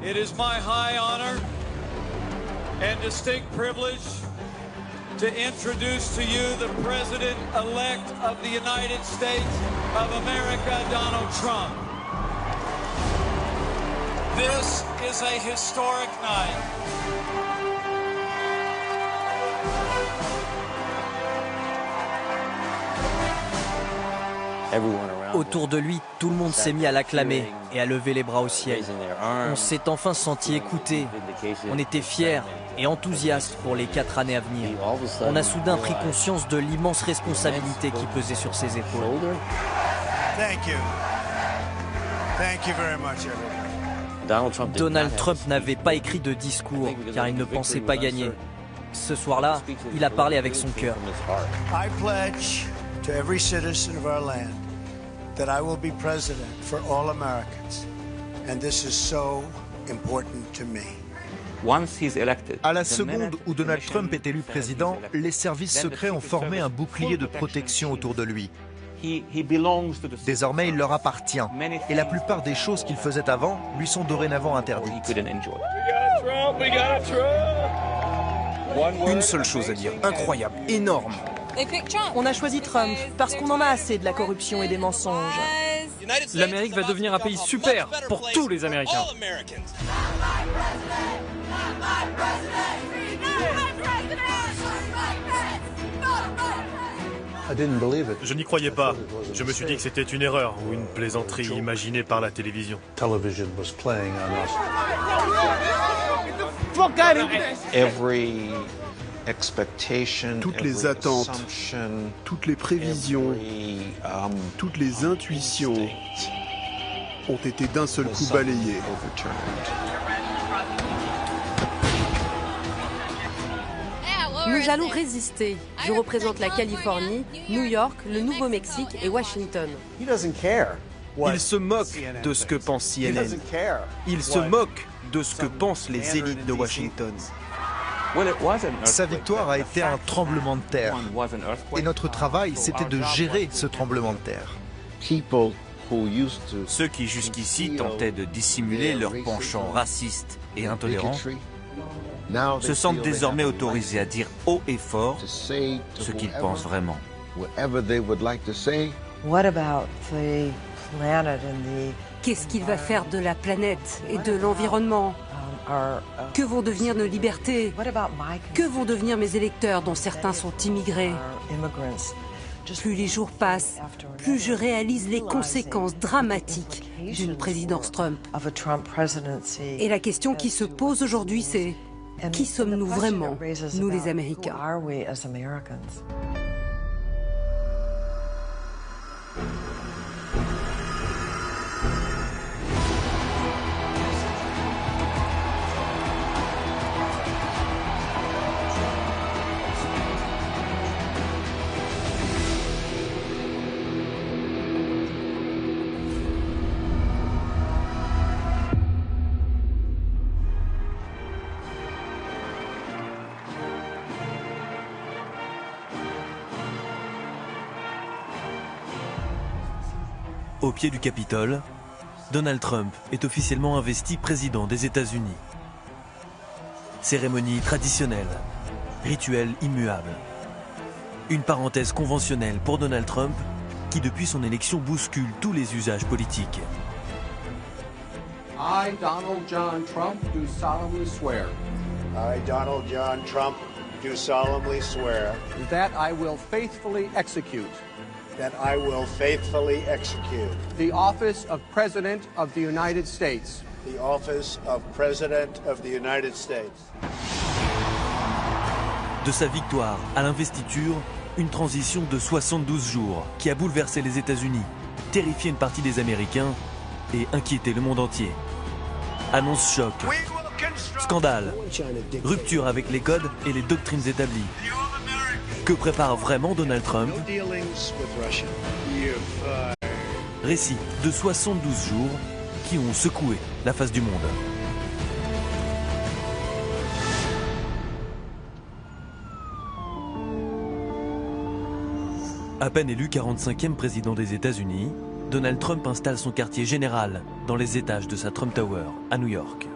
It is my high honor and distinct privilege to introduce to you the President-elect of the United States of America, Donald Trump. This is a historic night. Autour de lui, tout le monde s'est mis à l'acclamer et à lever les bras au ciel. On s'est enfin senti écouté. On était fiers et enthousiastes pour les 4 années à venir. On a soudain pris conscience de l'immense responsabilité qui pesait sur ses épaules. Donald Trump n'avait pas écrit de discours car il ne pensait pas gagner. Ce soir-là, il a parlé avec son cœur. I pledge to every citizen of our land that I will be president for all Americans, and this is so important to me. À la seconde où Donald Trump est élu président, les services secrets ont formé un bouclier de protection autour de lui. Désormais, il leur appartient, et la plupart des choses qu'il faisait avant lui sont dorénavant interdites. Une seule chose à dire, incroyable, énorme. On a choisi Trump parce qu'on en a assez de la corruption et des mensonges. L'Amérique va devenir un pays super pour tous les Américains. Je n'y croyais pas. Je me suis dit que c'était une erreur ou une plaisanterie imaginée par la télévision. Toutes les attentes, toutes les prévisions, toutes les intuitions ont été d'un seul coup balayées. Nous allons résister. Je représente la Californie, New York, le Nouveau-Mexique et Washington. Il se moque de ce que pense CNN. Il se moque de ce que pensent les élites de Washington. Sa victoire a été un tremblement de terre. Et notre travail, c'était de gérer ce tremblement de terre. Ceux qui jusqu'ici tentaient de dissimuler leur penchant raciste et intolérant se sentent désormais autorisés à dire haut et fort ce qu'ils pensent vraiment. Qu'est-ce qu'il va faire de la planète et de l'environnement? Que vont devenir nos libertés? Que vont devenir mes électeurs dont certains sont immigrés? Plus les jours passent, plus je réalise les conséquences dramatiques d'une présidence Trump. Et la question qui se pose aujourd'hui, c'est qui sommes-nous vraiment, nous les Américains? Au pied du Capitole, Donald Trump est officiellement investi président des États-Unis. Cérémonie traditionnelle, rituel immuable. Une parenthèse conventionnelle pour Donald Trump qui depuis son élection bouscule tous les usages politiques. I, Donald John Trump, do solemnly swear. I, Donald John Trump, do solemnly swear. That I will faithfully execute. That I will faithfully execute. The office of President of the United States. The office of President of the United States. De sa victoire à l'investiture, une transition de 72 jours qui a bouleversé les États-Unis, terrifié une partie des Américains et inquiété le monde entier. Annonce choc, scandale, rupture avec les codes et les doctrines établies. Que prépare vraiment Donald Trump? Récit de 72 jours qui ont secoué la face du monde. À peine élu 45e président des États-Unis, Donald Trump installe son quartier général dans les étages de sa Trump Tower à New York.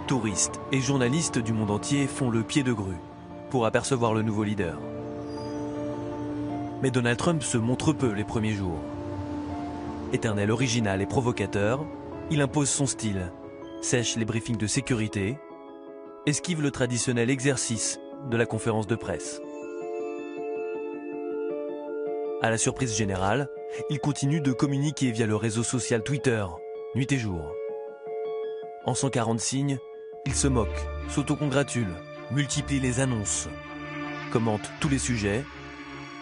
touristes et journalistes du monde entier font le pied de grue pour apercevoir le nouveau leader. Mais Donald Trump se montre peu les premiers jours. Éternel original et provocateur, il impose son style, sèche les briefings de sécurité, esquive le traditionnel exercice de la conférence de presse. À la surprise générale, il continue de communiquer via le réseau social Twitter, nuit et jour. En 140 signes, il se moque, s'autocongratule, multiplie les annonces, commente tous les sujets,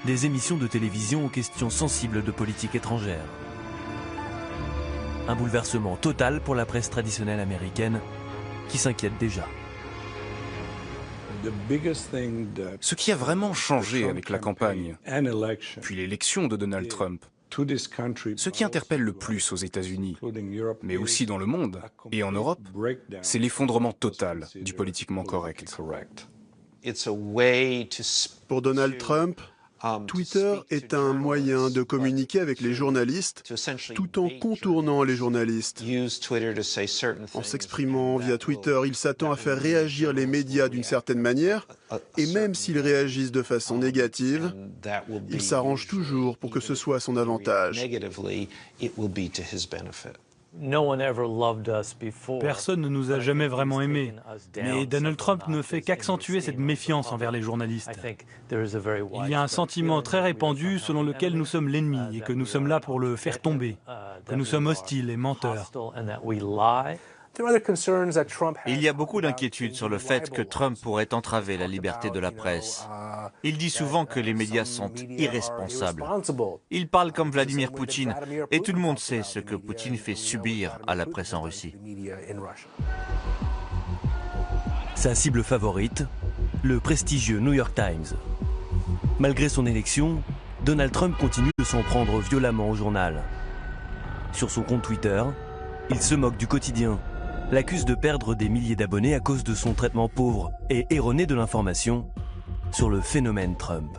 des émissions de télévision aux questions sensibles de politique étrangère. Un bouleversement total pour la presse traditionnelle américaine qui s'inquiète déjà. Ce qui a vraiment changé avec la campagne, puis l'élection de Donald Trump, ce qui interpelle le plus aux États-Unis, mais aussi dans le monde et en Europe, c'est l'effondrement total du politiquement correct. Pour Donald Trump, Twitter est un moyen de communiquer avec les journalistes tout en contournant les journalistes. En s'exprimant via Twitter, il s'attend à faire réagir les médias d'une certaine manière, et même s'ils réagissent de façon négative, il s'arrange toujours pour que ce soit à son avantage. Personne ne nous a jamais vraiment aimés, mais Donald Trump ne fait qu'accentuer cette méfiance envers les journalistes. Il y a un sentiment très répandu selon lequel nous sommes l'ennemi et que nous sommes là pour le faire tomber, que nous sommes hostiles et menteurs. Il y a beaucoup d'inquiétudes sur le fait que Trump pourrait entraver la liberté de la presse. Il dit souvent que les médias sont irresponsables. Il parle comme Vladimir Poutine, et tout le monde sait ce que Poutine fait subir à la presse en Russie. Sa cible favorite, le prestigieux New York Times. Malgré son élection, Donald Trump continue de s'en prendre violemment au journal. Sur son compte Twitter, il se moque du quotidien, l'accuse de perdre des milliers d'abonnés à cause de son traitement pauvre et erroné de l'information sur le phénomène Trump.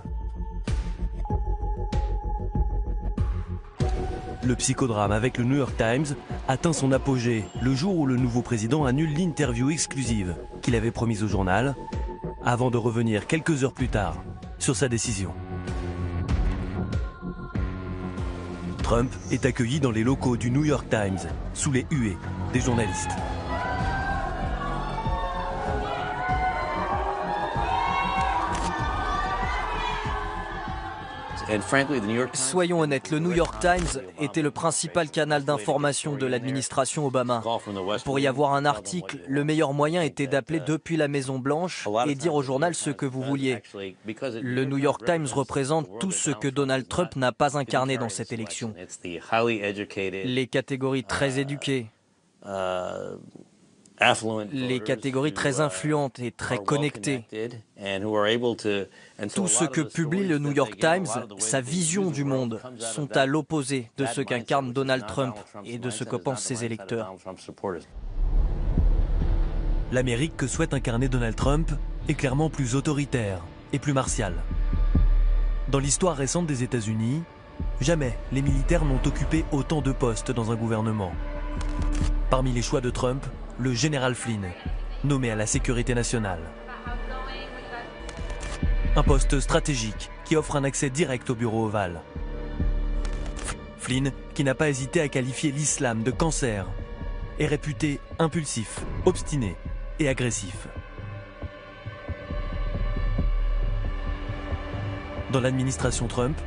Le psychodrame avec le New York Times atteint son apogée le jour où le nouveau président annule l'interview exclusive qu'il avait promise au journal, avant de revenir quelques heures plus tard sur sa décision. Trump est accueilli dans les locaux du New York Times, sous les huées des journalistes. Soyons honnêtes, le New York Times était le principal canal d'information de l'administration Obama. Pour y avoir un article, le meilleur moyen était d'appeler depuis la Maison-Blanche et dire au journal ce que vous vouliez. Le New York Times représente tout ce que Donald Trump n'a pas incarné dans cette élection. Les catégories très éduquées, les catégories très influentes et très connectées. Tout ce que publie le New York Times, sa vision du monde, sont à l'opposé de ce qu'incarne Donald Trump et de ce que pensent ses électeurs. L'Amérique que souhaite incarner Donald Trump est clairement plus autoritaire et plus martiale. Dans l'histoire récente des États-Unis, jamais les militaires n'ont occupé autant de postes dans un gouvernement. Parmi les choix de Trump, le général Flynn, nommé à la sécurité nationale. Un poste stratégique qui offre un accès direct au bureau ovale. Flynn, qui n'a pas hésité à qualifier l'islam de cancer, est réputé impulsif, obstiné et agressif. Dans l'administration Trump,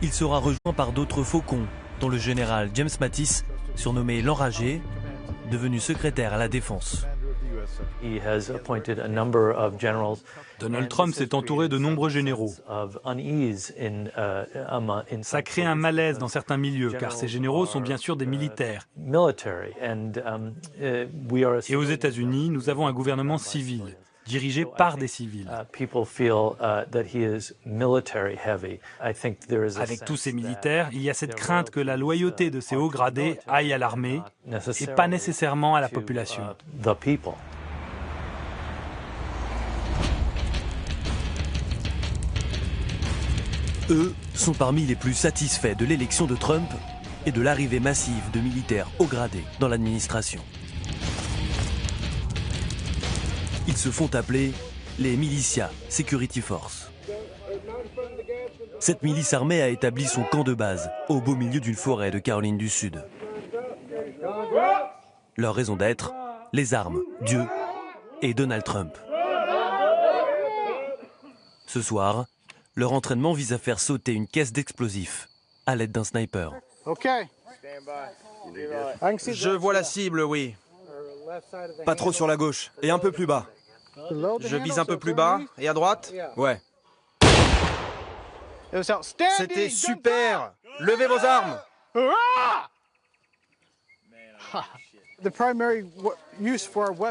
il sera rejoint par d'autres faucons, dont le général James Mattis, surnommé l'enragé, devenu secrétaire à la Défense. Donald Trump s'est entouré de nombreux généraux. Ça crée un malaise dans certains milieux, car ces généraux sont bien sûr des militaires. Et aux États-Unis, nous avons un gouvernement civil, dirigé par des civils. Avec tous ces militaires, il y a cette crainte que la loyauté de ces hauts gradés aille à l'armée et pas nécessairement à la population. Eux sont parmi les plus satisfaits de l'élection de Trump et de l'arrivée massive de militaires haut gradés dans l'administration. se font appeler les Militia Security Force. Cette milice armée a établi son camp de base au beau milieu d'une forêt de Caroline du Sud. Leur raison d'être, les armes, Dieu et Donald Trump. Ce soir, leur entraînement vise à faire sauter une caisse d'explosifs à l'aide d'un sniper. Je vois la cible, oui. Pas trop sur la gauche, et un peu plus bas. Je vise un peu plus bas, et à droite? Ouais. C'était super! Levez vos armes!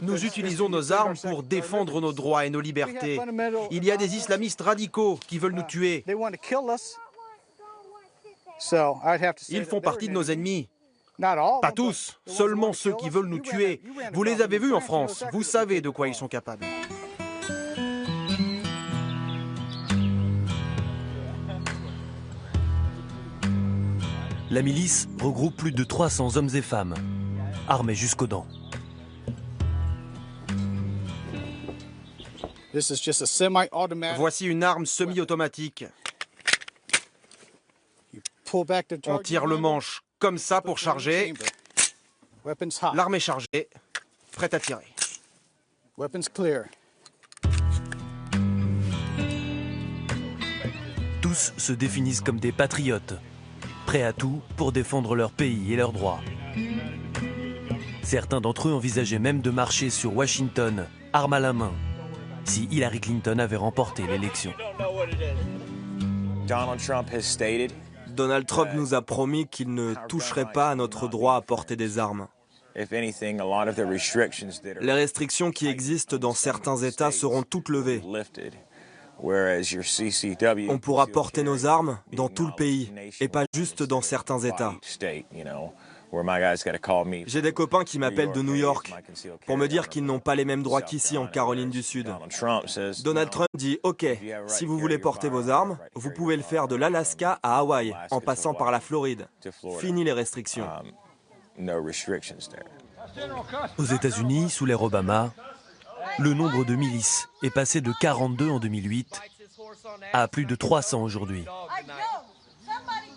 Nous utilisons nos armes pour défendre nos droits et nos libertés. Il y a des islamistes radicaux qui veulent nous tuer. Ils font partie de nos ennemis. Pas tous, seulement ceux qui veulent nous tuer. Vous les avez vus en France, vous savez de quoi ils sont capables. La milice regroupe plus de 300 hommes et femmes, armés jusqu'aux dents. Voici une arme semi-automatique. On tire le manche comme ça pour charger. L'arme est chargée, prête à tirer. Tous se définissent comme des patriotes, prêts à tout pour défendre leur pays et leurs droits. Certains d'entre eux envisageaient même de marcher sur Washington, arme à la main, si Hillary Clinton avait remporté l'élection. Donald Trump nous a promis qu'il ne toucherait pas à notre droit à porter des armes. Les restrictions qui existent dans certains États seront toutes levées. On pourra porter nos armes dans tout le pays, et pas juste dans certains États. J'ai des copains qui m'appellent de New York pour me dire qu'ils n'ont pas les mêmes droits qu'ici en Caroline du Sud. Donald Trump dit « Ok, si vous voulez porter vos armes, vous pouvez le faire de l'Alaska à Hawaï, en passant par la Floride. Fini les restrictions. » Aux États-Unis, sous l'ère Obama, le nombre de milices est passé de 42 en 2008 à plus de 300 aujourd'hui.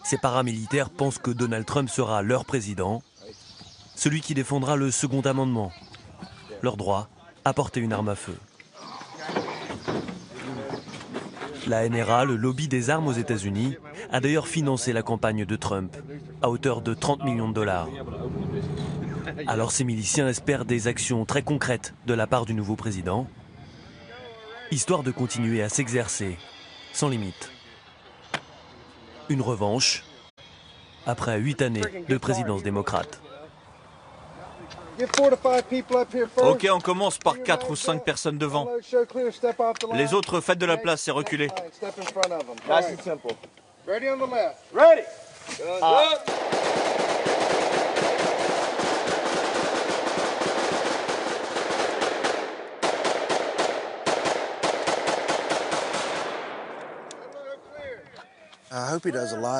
Ces paramilitaires pensent que Donald Trump sera leur président, celui qui défendra le second amendement, leur droit à porter une arme à feu. La NRA, le lobby des armes aux États-Unis, a d'ailleurs financé la campagne de Trump à hauteur de 30 millions de dollars. Alors ces miliciens espèrent des actions très concrètes de la part du nouveau président, histoire de continuer à s'exercer sans limite. Une revanche après 8 années de présidence démocrate. Ok, on commence par 4 ou 5 personnes devant. Les autres, faites de la place et reculez.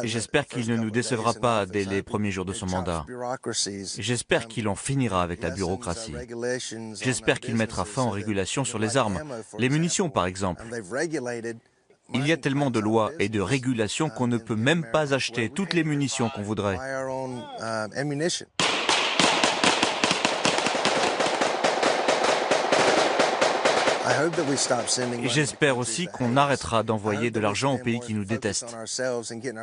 J'espère qu'il ne nous décevra pas dès les premiers jours de son mandat. J'espère qu'il en finira avec la bureaucratie. J'espère qu'il mettra fin aux régulations sur les armes, les munitions par exemple. Il y a tellement de lois et de régulations qu'on ne peut même pas acheter toutes les munitions qu'on voudrait. J'espère aussi qu'on arrêtera d'envoyer de l'argent aux pays qui nous détestent.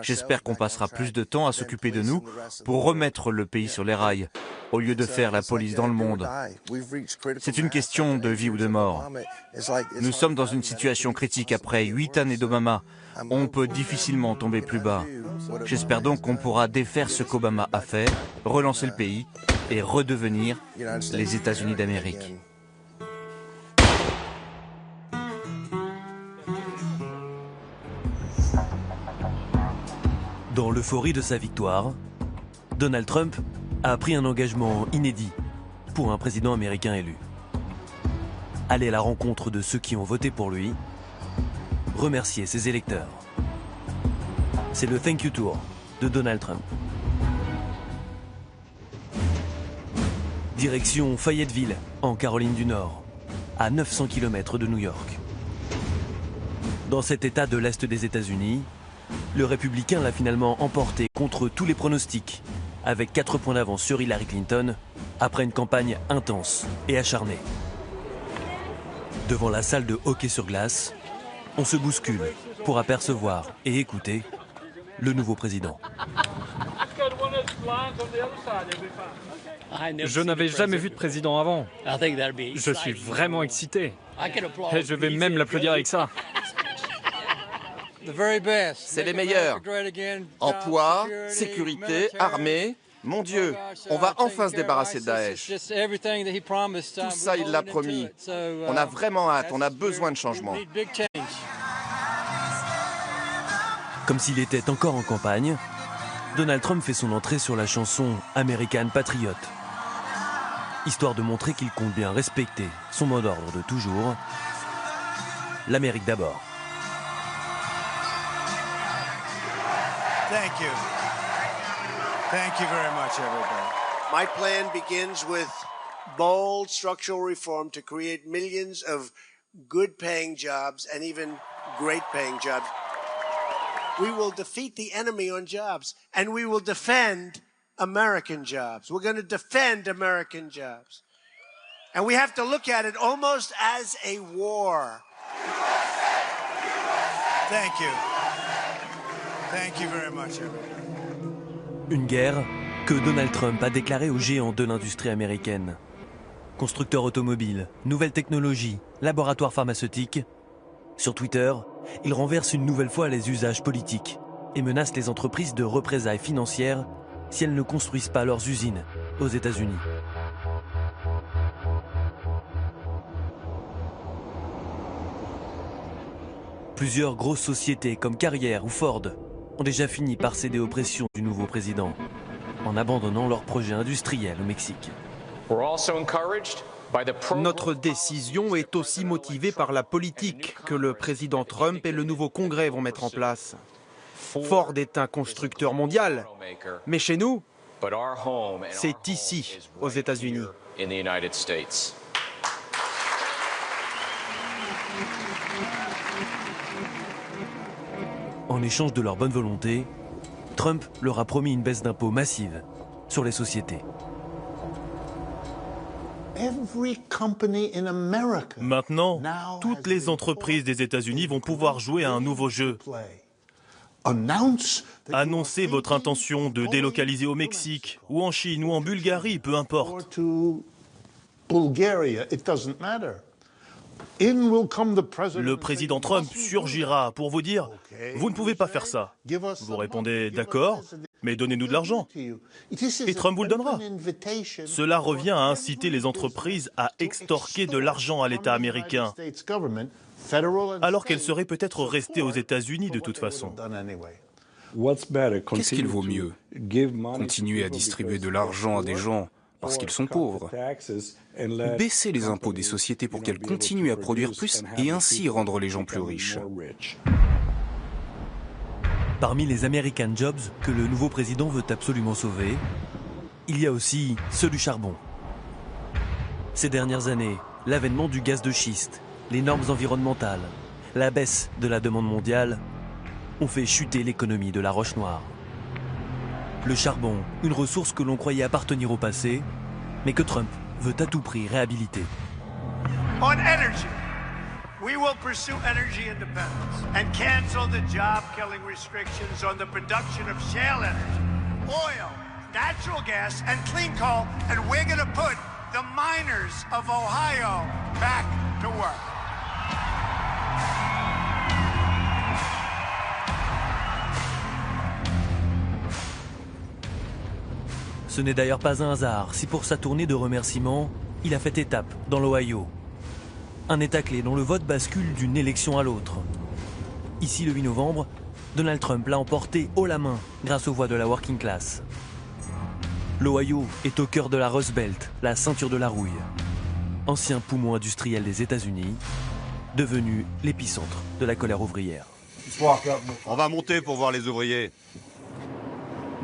J'espère qu'on passera plus de temps à s'occuper de nous pour remettre le pays sur les rails, au lieu de faire la police dans le monde. C'est une question de vie ou de mort. Nous sommes dans une situation critique après 8 années d'Obama. On peut difficilement tomber plus bas. J'espère donc qu'on pourra défaire ce qu'Obama a fait, relancer le pays et redevenir les États-Unis d'Amérique. Dans l'euphorie de sa victoire, Donald Trump a pris un engagement inédit pour un président américain élu. Aller à la rencontre de ceux qui ont voté pour lui, remercier ses électeurs. C'est le Thank You Tour de Donald Trump. Direction Fayetteville, en Caroline du Nord. à 900 km de New York. Dans cet état de l'Est des États-Unis, le républicain l'a finalement emporté contre tous les pronostics, avec 4 points d'avance sur Hillary Clinton, après une campagne intense et acharnée. Devant la salle de hockey sur glace, on se bouscule pour apercevoir et écouter le nouveau président. Je n'avais jamais vu de président avant. Je suis vraiment excité. Et je vais même l'applaudir avec ça. C'est les meilleurs. Emploi, sécurité, armée. Mon Dieu, on va enfin se débarrasser de Daesh. Tout ça, il l'a promis. On a vraiment hâte, on a besoin de changement. Comme s'il était encore en campagne, Donald Trump fait son entrée sur la chanson American Patriot, histoire de montrer qu'il compte bien respecter son mot d'ordre de toujours, l'Amérique d'abord. Thank you. Thank you very much, everybody. My plan begins with bold structural reform to create millions of good-paying jobs and even great-paying jobs. We will defeat the enemy on jobs, and we will defend American jobs. We're going to defend American jobs. And we have to look at it almost as a war. Thank you. Thank you very much, everybody. Une guerre que Donald Trump a déclarée aux géants de l'industrie américaine. Constructeurs automobiles, nouvelles technologies, laboratoires pharmaceutiques. Sur Twitter, il renverse une nouvelle fois les usages politiques et menace les entreprises de représailles financières si elles ne construisent pas leurs usines aux États-Unis. Plusieurs grosses sociétés comme Carrier ou Ford ont déjà fini par céder aux pressions du nouveau président, en abandonnant leurs projets industriels au Mexique. Notre décision est aussi motivée par la politique que le président Trump et le nouveau Congrès vont mettre en place. Ford est un constructeur mondial, mais chez nous, c'est ici, aux États-Unis. En échange de leur bonne volonté, Trump leur a promis une baisse d'impôts massive sur les sociétés. Maintenant, toutes les entreprises des États-Unis vont pouvoir jouer à un nouveau jeu. Annoncez votre intention de délocaliser au Mexique, ou en Chine, ou en Bulgarie, peu importe. Le président Trump surgira pour vous dire « Vous ne pouvez pas faire ça ». Vous répondez « D'accord, mais donnez-nous de l'argent ». Et Trump vous le donnera. Cela revient à inciter les entreprises à extorquer de l'argent à l'État américain, alors qu'elles seraient peut-être restées aux États-Unis de toute façon. Qu'est-ce qu'il vaut mieux? Continuer à distribuer de l'argent à des gens parce qu'ils sont pauvres, baisser les impôts des sociétés pour qu'elles continuent à produire plus et ainsi rendre les gens plus riches. Parmi les American Jobs que le nouveau président veut absolument sauver, il y a aussi ceux du charbon. Ces dernières années, l'avènement du gaz de schiste, les normes environnementales, la baisse de la demande mondiale ont fait chuter l'économie de la roche noire. Le charbon, une ressource que l'on croyait appartenir au passé, mais que Trump veut à tout prix réhabiliter. On energy, we will pursue energy independence and cancel the job-killing restrictions on the production of shale energy, oil, natural gas, and clean coal, and we're going to put the miners of Ohio back to work. Ce n'est d'ailleurs pas un hasard si pour sa tournée de remerciements, il a fait étape dans l'Ohio. Un État clé dont le vote bascule d'une élection à l'autre. Ici, le 8 novembre, Donald Trump l'a emporté haut la main grâce aux voix de la working class. L'Ohio est au cœur de la Rust Belt, la ceinture de la rouille. Ancien poumon industriel des États-Unis, devenu l'épicentre de la colère ouvrière. On va monter pour voir les ouvriers.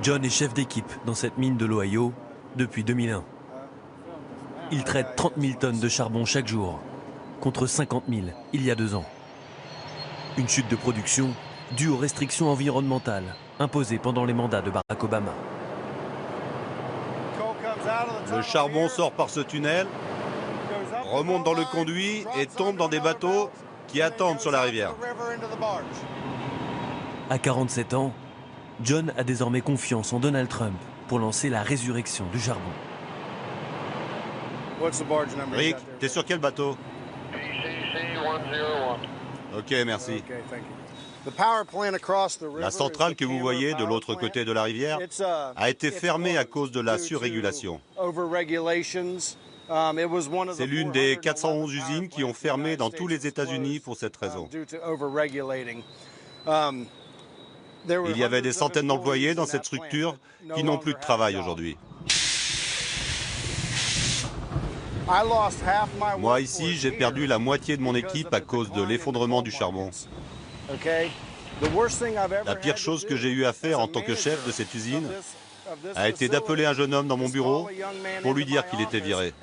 John est chef d'équipe dans cette mine de l'Ohio depuis 2001. Il traite 30 000 tonnes de charbon chaque jour. contre 50 000 il y a 2 ans. Une chute de production due aux restrictions environnementales imposées pendant les mandats de Barack Obama. Le charbon sort par ce tunnel, remonte dans le conduit et tombe dans des bateaux qui attendent sur la rivière. À 47 ans, John a désormais confiance en Donald Trump pour lancer la résurrection du charbon. Rick, t'es sur quel bateau? Ok, merci. La centrale que vous voyez de l'autre côté de la rivière a été fermée à cause de la surrégulation. C'est l'une des 411 usines qui ont fermé dans tous les États-Unis pour cette raison. Il y avait des centaines d'employés dans cette structure qui n'ont plus de travail aujourd'hui. Moi, ici, j'ai perdu la moitié de mon équipe à cause de l'effondrement du charbon. La pire chose que j'ai eu à faire en tant que chef de cette usine a été d'appeler un jeune homme dans mon bureau pour lui dire qu'il était viré.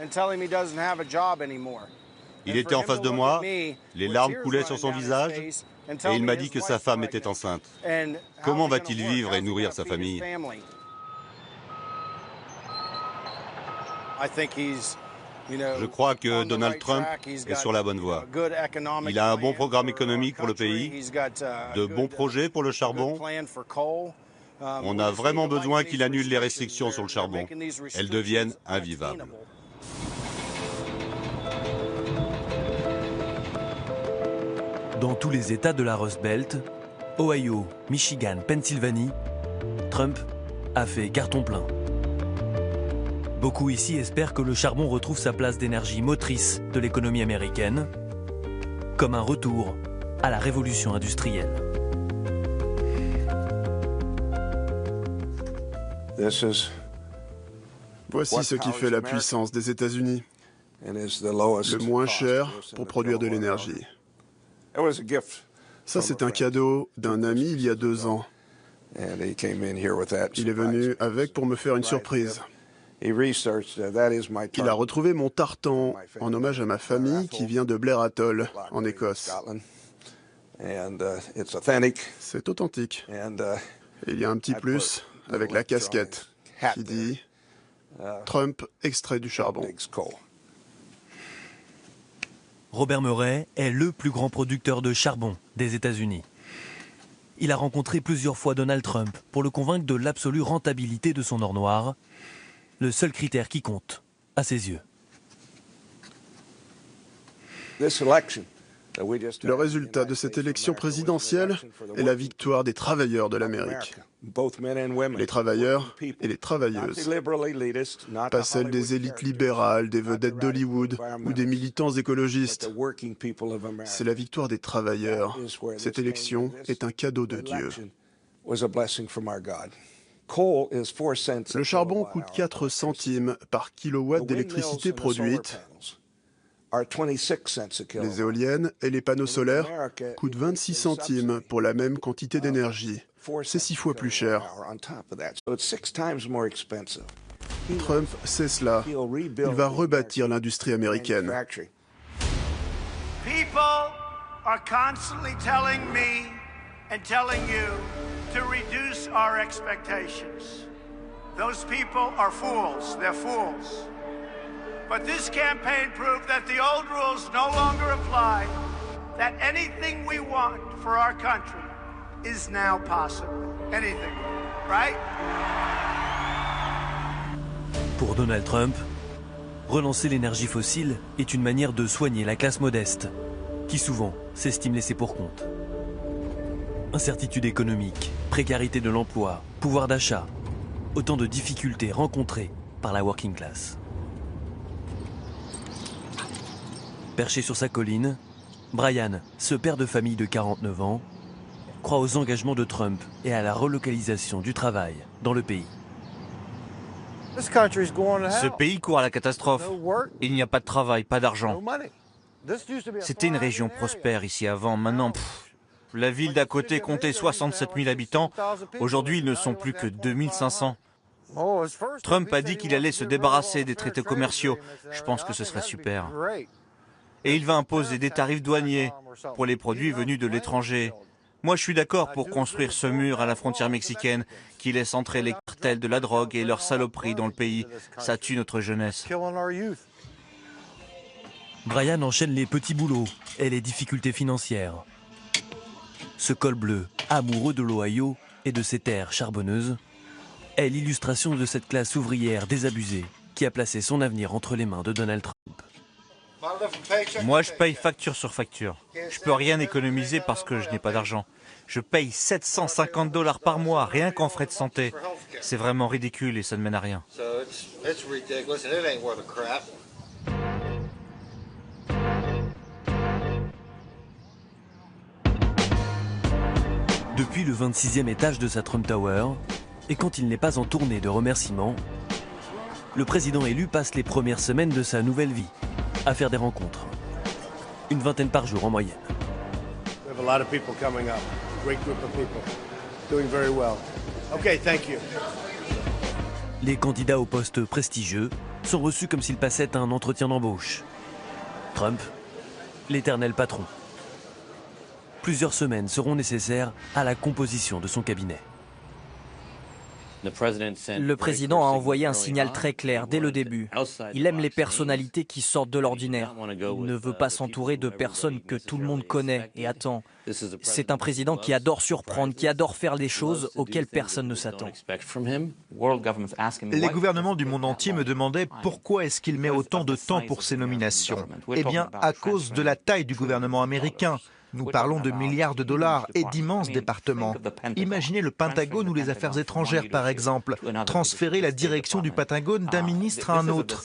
Il était en face de moi, les larmes coulaient sur son visage, et il m'a dit que sa femme était enceinte. Comment va-t-il vivre et nourrir sa famille? Je crois que Donald Trump est sur la bonne voie. Il a un bon programme économique pour le pays, de bons projets pour le charbon. On a vraiment besoin qu'il annule les restrictions sur le charbon. Elles deviennent invivables. Dans tous les États de la Rust Belt, Ohio, Michigan, Pennsylvanie, Trump a fait carton plein. Beaucoup ici espèrent que le charbon retrouve sa place d'énergie motrice de l'économie américaine, comme un retour à la révolution industrielle. Voici ce qui fait la puissance des États-Unis. Le moins cher pour produire de l'énergie. Ça, c'est un cadeau d'un ami il y a 2 ans. Il est venu avec pour me faire une surprise. Il a retrouvé mon tartan en hommage à ma famille qui vient de Blair Atoll, en Écosse. C'est authentique. Et il y a un petit plus avec la casquette qui dit « Trump extrait du charbon ». Robert Murray est le plus grand producteur de charbon des États-Unis. Il a rencontré plusieurs fois Donald Trump pour le convaincre de l'absolue rentabilité de son or noir, le seul critère qui compte, à ses yeux. Le résultat de cette élection présidentielle est la victoire des travailleurs de l'Amérique. Les travailleurs et les travailleuses, pas celles des élites libérales, des vedettes d'Hollywood ou des militants écologistes. C'est la victoire des travailleurs. Cette élection est un cadeau de Dieu. Le charbon coûte 4 centimes par kilowatt d'électricité produite. Les éoliennes et les panneaux solaires coûtent 26 centimes pour la même quantité d'énergie. C'est 6 fois plus cher. Trump sait cela. Il va rebâtir l'industrie américaine. People are constantly telling me and telling you to reduce our expectations. Those people are fools. They're fools. But this campaign proved that the old rules no longer apply, that anything we want for our country is now possible. Anything, right? Pour Donald Trump, relancer l'énergie fossile est une manière de soigner la classe modeste, qui souvent s'estime laissée pour compte. Incertitude économique, précarité de l'emploi, pouvoir d'achat, autant de difficultés rencontrées par la working class. Perché sur sa colline, Brian, ce père de famille de 49 ans, croit aux engagements de Trump et à la relocalisation du travail dans le pays. Ce pays court à la catastrophe. Il n'y a pas de travail, pas d'argent. C'était une région prospère ici avant. Maintenant, la ville d'à côté comptait 67 000 habitants. Aujourd'hui, ils ne sont plus que 2500. Trump a dit qu'il allait se débarrasser des traités commerciaux. Je pense que ce serait super. Et il va imposer des tarifs douaniers pour les produits venus de l'étranger. Moi, je suis d'accord pour construire ce mur à la frontière mexicaine qui laisse entrer les cartels de la drogue et leurs saloperies dans le pays. Ça tue notre jeunesse. Brian enchaîne les petits boulots et les difficultés financières. Ce col bleu, amoureux de l'Ohio et de ses terres charbonneuses, est l'illustration de cette classe ouvrière désabusée qui a placé son avenir entre les mains de Donald Trump. Moi, je paye facture sur facture. Je peux rien économiser parce que je n'ai pas d'argent. Je paye $750 par mois, rien qu'en frais de santé. C'est vraiment ridicule et ça ne mène à rien. Depuis le 26e étage de sa Trump Tower, et quand il n'est pas en tournée de remerciements, le président élu passe les premières semaines de sa nouvelle vie à faire des rencontres. Une vingtaine par jour en moyenne. Les candidats aux postes prestigieux sont reçus comme s'ils passaient un entretien d'embauche. Trump, l'éternel patron. Plusieurs semaines seront nécessaires à la composition de son cabinet. Le président a envoyé un signal très clair dès le début. Il aime les personnalités qui sortent de l'ordinaire. Il ne veut pas s'entourer de personnes que tout le monde connaît et attend. C'est un président qui adore surprendre, qui adore faire des choses auxquelles personne ne s'attend. Les gouvernements du monde entier me demandaient pourquoi est-ce qu'il met autant de temps pour ses nominations. Eh bien, à cause de la taille du gouvernement américain. Nous parlons de milliards de dollars et d'immenses départements. Imaginez le Pentagone ou les affaires étrangères, par exemple. Transférer la direction du Pentagone d'un ministre à un autre.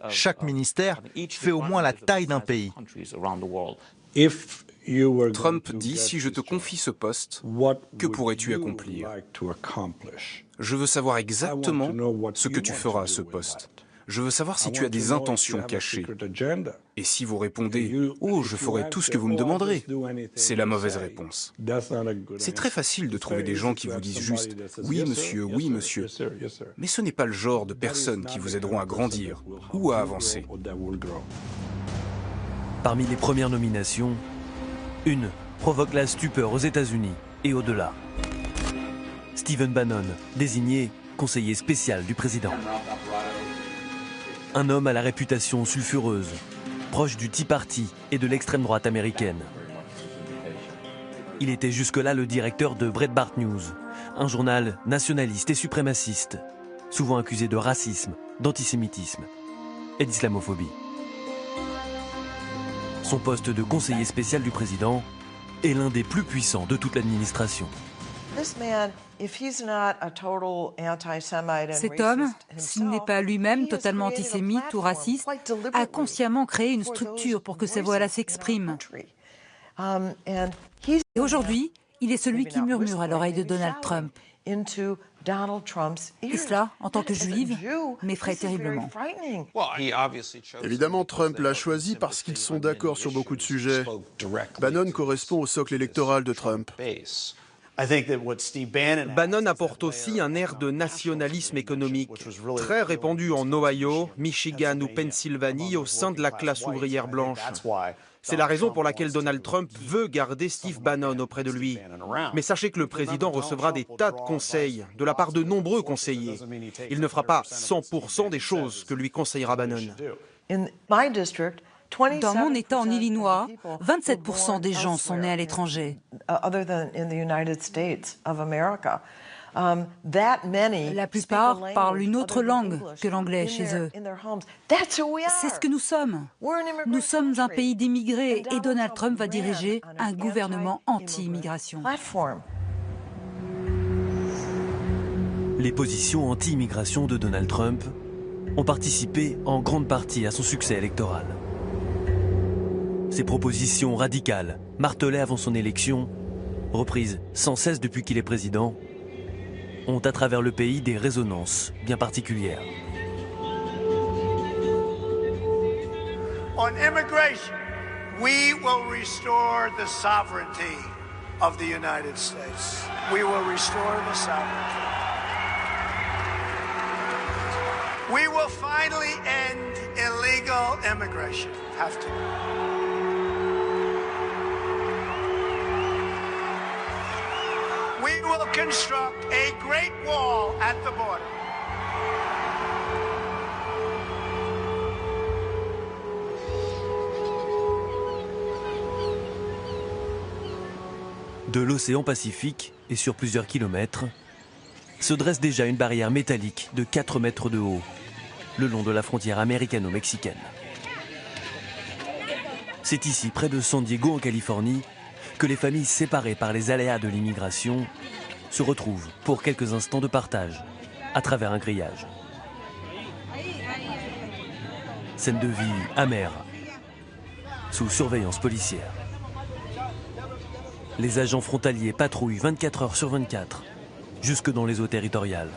Chaque ministère fait au moins la taille d'un pays. Trump dit, si je te confie ce poste, que pourrais-tu accomplir? Je veux savoir exactement ce que tu feras à ce poste. Je veux savoir si tu as des intentions cachées. Et si vous répondez « Oh, je ferai tout ce que vous me demanderez », c'est la mauvaise réponse. C'est très facile de trouver des gens qui vous disent juste « Oui, monsieur, oui, monsieur ». Mais ce n'est pas le genre de personnes qui vous aideront à grandir ou à avancer. Parmi les premières nominations, une provoque la stupeur aux États-Unis et au-delà. Stephen Bannon, désigné conseiller spécial du président. Un homme à la réputation sulfureuse, proche du Tea Party et de l'extrême droite américaine. Il était jusque-là le directeur de Breitbart News, un journal nationaliste et suprémaciste, souvent accusé de racisme, d'antisémitisme et d'islamophobie. Son poste de conseiller spécial du président est l'un des plus puissants de toute l'administration. Cet homme, s'il n'est pas lui-même totalement antisémite ou raciste, a consciemment créé une structure pour que ces voix-là s'expriment. Et aujourd'hui, il est celui qui murmure à l'oreille de Donald Trump. Et cela, en tant que juive, m'effraie terriblement. Évidemment, Trump l'a choisi parce qu'ils sont d'accord sur beaucoup de sujets. Bannon correspond au socle électoral de Trump. Bannon apporte aussi un air de nationalisme économique, très répandu en Ohio, Michigan ou Pennsylvanie au sein de la classe ouvrière blanche. C'est la raison pour laquelle Donald Trump veut garder Steve Bannon auprès de lui. Mais sachez que le président recevra des tas de conseils de la part de nombreux conseillers. Il ne fera pas 100% des choses que lui conseillera Bannon. Dans mon État en Illinois, 27% des gens sont nés à l'étranger. La plupart parlent une autre langue que l'anglais chez eux. C'est ce que nous sommes. Nous sommes un pays d'immigrés et Donald Trump va diriger un gouvernement anti-immigration. Les positions anti-immigration de Donald Trump ont participé en grande partie à son succès électoral. Ses propositions radicales, martelées avant son élection, reprises sans cesse depuis qu'il est président, ont à travers le pays des résonances bien particulières. On immigration, we will restore the sovereignty of the United States. We will restore the sovereignty. We will finally end illegal immigration. Have to. We will construct a great wall at the border. De l'océan Pacifique, et sur plusieurs kilomètres, se dresse déjà une barrière métallique de 4 mètres de haut, le long de la frontière américano-mexicaine. C'est ici, près de San Diego en Californie, que les familles séparées par les aléas de l'immigration se retrouvent pour quelques instants de partage, à travers un grillage. Scène de vie amère, sous surveillance policière. Les agents frontaliers patrouillent 24 heures sur 24, jusque dans les eaux territoriales.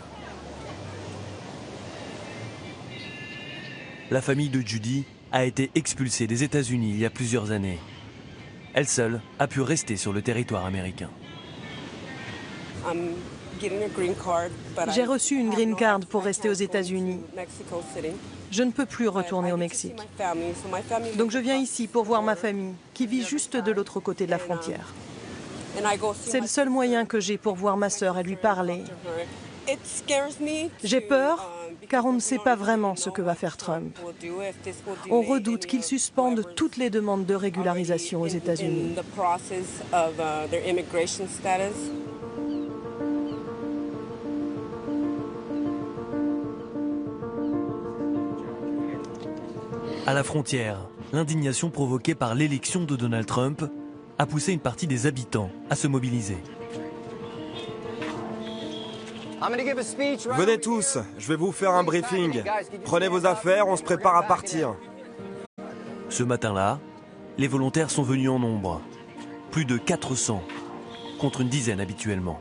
La famille de Judy a été expulsée des États-Unis il y a plusieurs années. Elle seule a pu rester sur le territoire américain. J'ai reçu une green card pour rester aux États-Unis. Je ne peux plus retourner au Mexique. Donc je viens ici pour voir ma famille, qui vit juste de l'autre côté de la frontière. C'est le seul moyen que j'ai pour voir ma sœur et lui parler. J'ai peur, car on ne sait pas vraiment ce que va faire Trump. On redoute qu'il suspende toutes les demandes de régularisation aux États-Unis. À la frontière, l'indignation provoquée par l'élection de Donald Trump a poussé une partie des habitants à se mobiliser. Venez tous, je vais vous faire un briefing. Prenez vos affaires, on se prépare à partir. Ce matin-là, les volontaires sont venus en nombre. Plus de 400, contre une dizaine habituellement.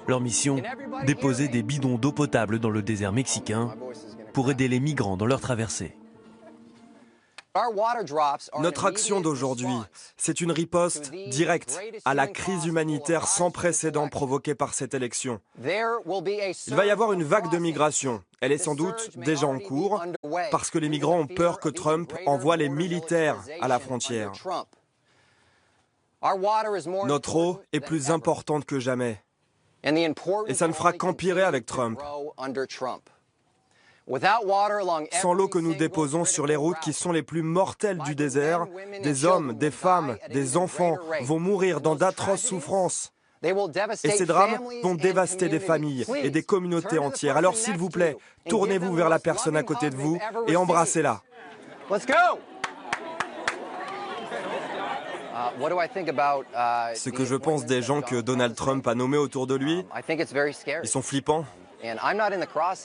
Leur mission, déposer des bidons d'eau potable dans le désert mexicain pour aider les migrants dans leur traversée. Notre action d'aujourd'hui, c'est une riposte directe à la crise humanitaire sans précédent provoquée par cette élection. Il va y avoir une vague de migration. Elle est sans doute déjà en cours parce que les migrants ont peur que Trump envoie les militaires à la frontière. Notre eau est plus importante que jamais. Et ça ne fera qu'empirer avec Trump. Sans l'eau que nous déposons sur les routes qui sont les plus mortelles du désert, des hommes, des femmes, des enfants vont mourir dans d'atroces souffrances. Et ces drames vont dévaster des familles et des communautés entières. Alors s'il vous plaît, tournez-vous vers la personne à côté de vous et embrassez-la. Ce que je pense des gens que Donald Trump a nommés autour de lui, ils sont flippants.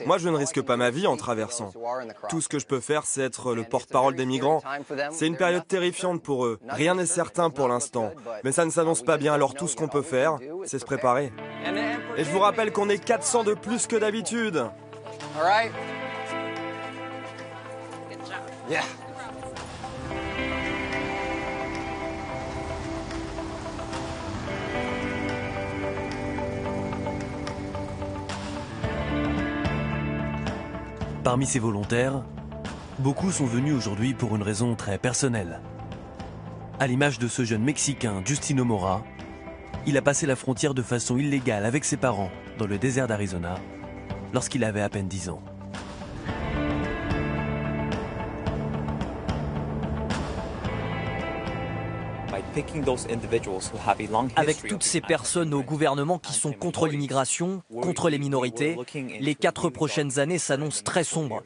Moi, je ne risque pas ma vie en traversant. Tout ce que je peux faire, c'est être le porte-parole des migrants. C'est une période terrifiante pour eux. Rien n'est certain pour l'instant. Mais ça ne s'annonce pas bien, alors tout ce qu'on peut faire, c'est se préparer. Et je vous rappelle qu'on est 400 de plus que d'habitude. Yeah. Parmi ces volontaires, beaucoup sont venus aujourd'hui pour une raison très personnelle. À l'image de ce jeune Mexicain, Justino Mora, il a passé la frontière de façon illégale avec ses parents dans le désert d'Arizona lorsqu'il avait à peine 10 ans. Avec toutes ces personnes au gouvernement qui sont contre l'immigration, contre les minorités, les 4 prochaines années s'annoncent très sombres.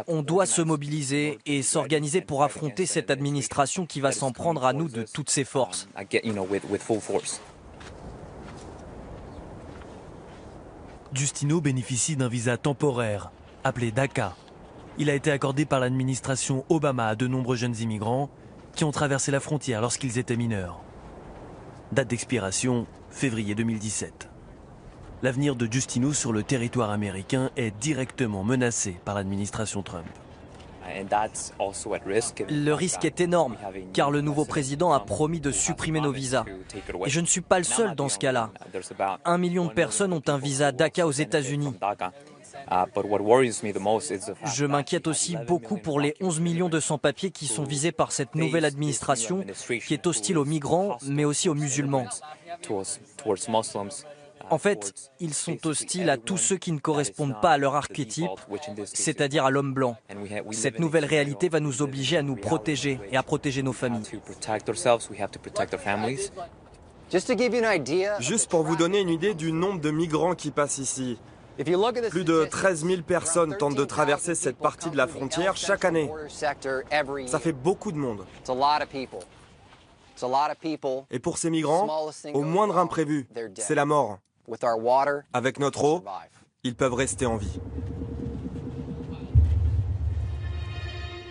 On doit se mobiliser et s'organiser pour affronter cette administration qui va s'en prendre à nous de toutes ses forces. Justino bénéficie d'un visa temporaire, appelé DACA. Il a été accordé par l'administration Obama à de nombreux jeunes immigrants qui ont traversé la frontière lorsqu'ils étaient mineurs. Date d'expiration, février 2017. L'avenir de Justino sur le territoire américain est directement menacé par l'administration Trump. Le risque est énorme, car le nouveau président a promis de supprimer nos visas. Et je ne suis pas le seul dans ce cas-là. 1 million de personnes ont un visa DACA aux États-Unis. Je m'inquiète aussi beaucoup pour les 11 millions de sans-papiers qui sont visés par cette nouvelle administration qui est hostile aux migrants, mais aussi aux musulmans. En fait, ils sont hostiles à tous ceux qui ne correspondent pas à leur archétype, c'est-à-dire à l'homme blanc. Cette nouvelle réalité va nous obliger à nous protéger et à protéger nos familles. Juste pour vous donner une idée du nombre de migrants qui passent ici. Plus de 13 000 personnes tentent de traverser cette partie de la frontière chaque année. Ça fait beaucoup de monde. Et pour ces migrants, au moindre imprévu, c'est la mort. Avec notre eau, ils peuvent rester en vie.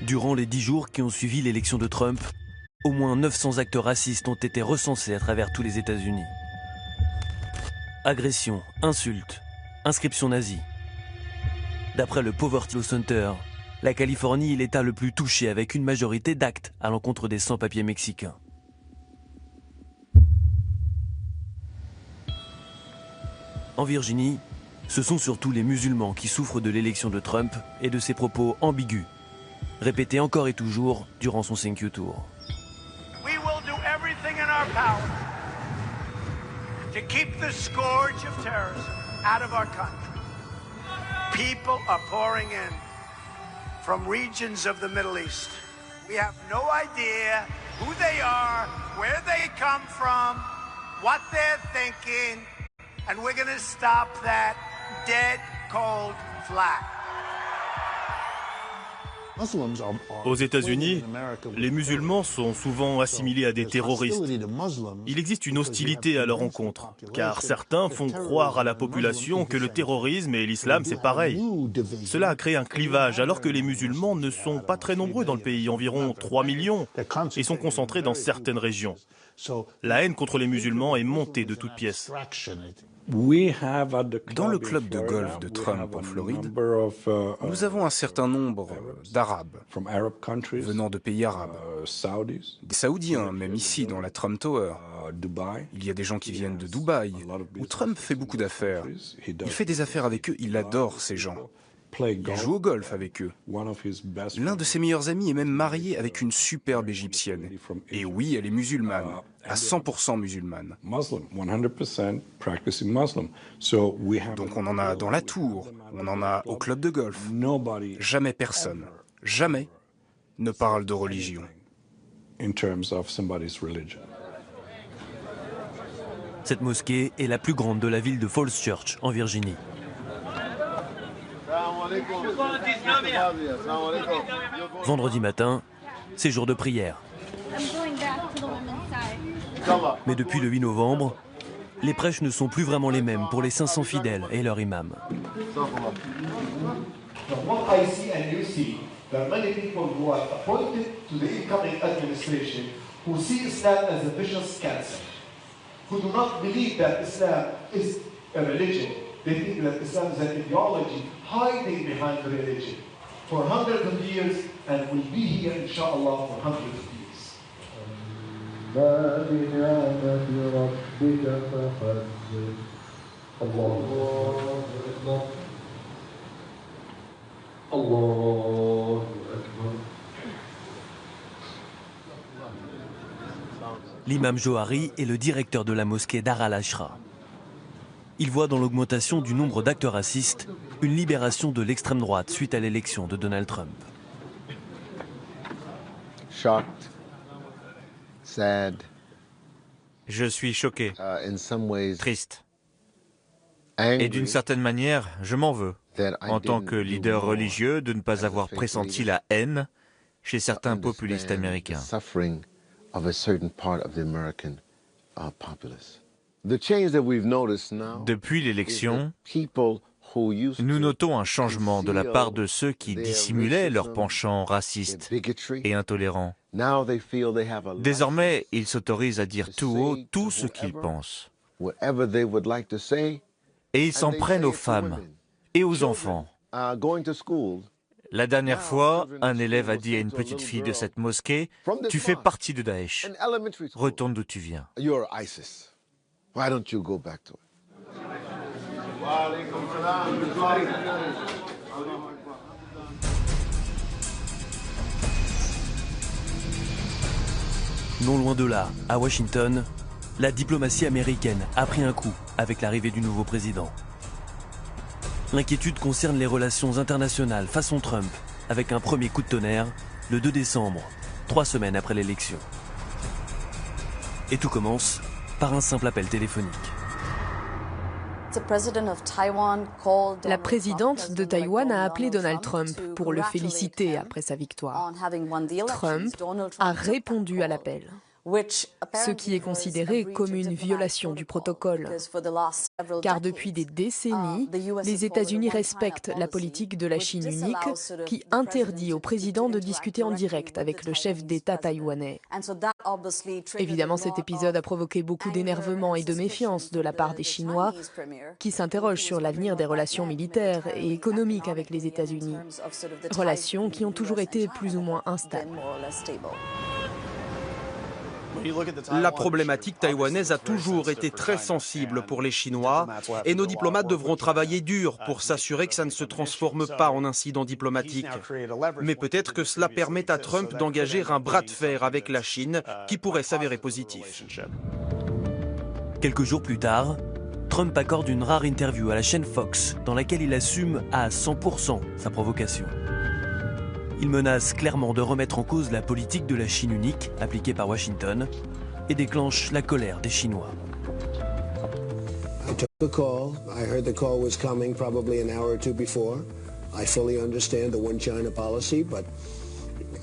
Durant les 10 jours qui ont suivi l'élection de Trump, au moins 900 actes racistes ont été recensés à travers tous les États-Unis. Agressions, insultes, inscriptions nazies. D'après le Poverty Law Center, la Californie est l'État le plus touché avec une majorité d'actes à l'encontre des sans-papiers mexicains. En Virginie, ce sont surtout les musulmans qui souffrent de l'élection de Trump et de ses propos ambigus, répétés encore et toujours durant son 5Q Tour. We will do everything in our power to keep the scourge of terrorism out of our country. People are pouring in from regions of the Middle East. We have no idea who they are, where they come from, what they're thinking. And we're going to stop that dead cold flat. Aux États-Unis, les musulmans sont souvent assimilés à des terroristes. Il existe une hostilité à leur encontre, car certains font croire à la population que le terrorisme et l'islam c'est pareil. Cela a créé un clivage, alors que les musulmans ne sont pas très nombreux dans le pays, environ 3 millions, et sont concentrés dans certaines régions. La haine contre les musulmans est montée de toutes pièces. Dans le club de golf de Trump en Floride, nous avons un certain nombre d'Arabes venant de pays arabes, des Saoudiens, même ici dans la Trump Tower. Il y a des gens qui viennent de Dubaï, où Trump fait beaucoup d'affaires. Il fait des affaires avec eux, il adore ces gens. Il joue au golf avec eux. L'un de ses meilleurs amis est même marié avec une superbe égyptienne. Et oui, elle est musulmane, à 100% musulmane. Donc on en a dans la tour, on en a au club de golf. Jamais personne, jamais ne parle de religion. Cette mosquée est la plus grande de la ville de Falls Church, en Virginie. Vendredi matin, c'est jour de prière. Mais depuis le 8 novembre, les prêches ne sont plus vraiment les mêmes pour les 500 fidèles et leur imam. They think that Islam is an ideology hiding behind the religion for hundreds of years and will be here, inshallah, for hundreds of years. L'imam Johari est le directeur de la mosquée Dar al-Ashra. Il voit dans l'augmentation du nombre d'actes racistes une libération de l'extrême droite suite à l'élection de Donald Trump. Shocked, sad. Je suis choqué, triste. Et d'une certaine manière, je m'en veux, en tant que leader religieux, de ne pas avoir pressenti la haine chez certains populistes américains. Depuis l'élection, nous notons un changement de la part de ceux qui dissimulaient leur penchant raciste et intolérant. Désormais, ils s'autorisent à dire tout haut tout ce qu'ils pensent. Et ils s'en prennent aux femmes et aux enfants. La dernière fois, un élève a dit à une petite fille de cette mosquée, « Tu fais partie de Daesh. Retourne d'où tu viens. » Non loin de là, à Washington, la diplomatie américaine a pris un coup avec l'arrivée du nouveau président. L'inquiétude concerne les relations internationales façon Trump, avec un premier coup de tonnerre le 2 décembre, 3 semaines après l'élection. Et tout commence par un simple appel téléphonique. La présidente de Taïwan a appelé Donald Trump pour le féliciter après sa victoire. Trump a répondu à l'appel, ce qui est considéré comme une violation du protocole. Car depuis des décennies, les États-Unis respectent la politique de la Chine unique qui interdit au président de discuter en direct avec le chef d'État taïwanais. Évidemment, cet épisode a provoqué beaucoup d'énervement et de méfiance de la part des Chinois qui s'interrogent sur l'avenir des relations militaires et économiques avec les États-Unis, relations qui ont toujours été plus ou moins instables. La problématique taïwanaise a toujours été très sensible pour les Chinois et nos diplomates devront travailler dur pour s'assurer que ça ne se transforme pas en incident diplomatique. Mais peut-être que cela permet à Trump d'engager un bras de fer avec la Chine qui pourrait s'avérer positif. Quelques jours plus tard, Trump accorde une rare interview à la chaîne Fox dans laquelle il assume à 100% sa provocation. Il menace clairement de remettre en cause la politique de la Chine unique appliquée par Washington et déclenche la colère des Chinois. I took the call. I heard the call was coming probably an hour or two before. I fully understand the one China policy, but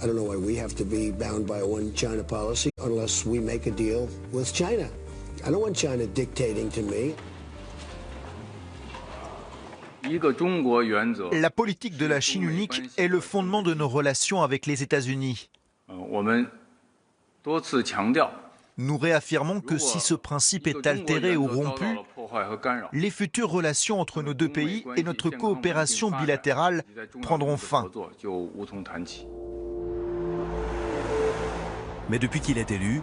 I don't know why we have to be bound by a one China policy unless we make a deal with China. I don't want China dictating to me. La politique de la Chine unique est le fondement de nos relations avec les États-Unis. Nous réaffirmons que si ce principe est altéré ou rompu, les futures relations entre nos deux pays et notre coopération bilatérale prendront fin. Mais depuis qu'il est élu,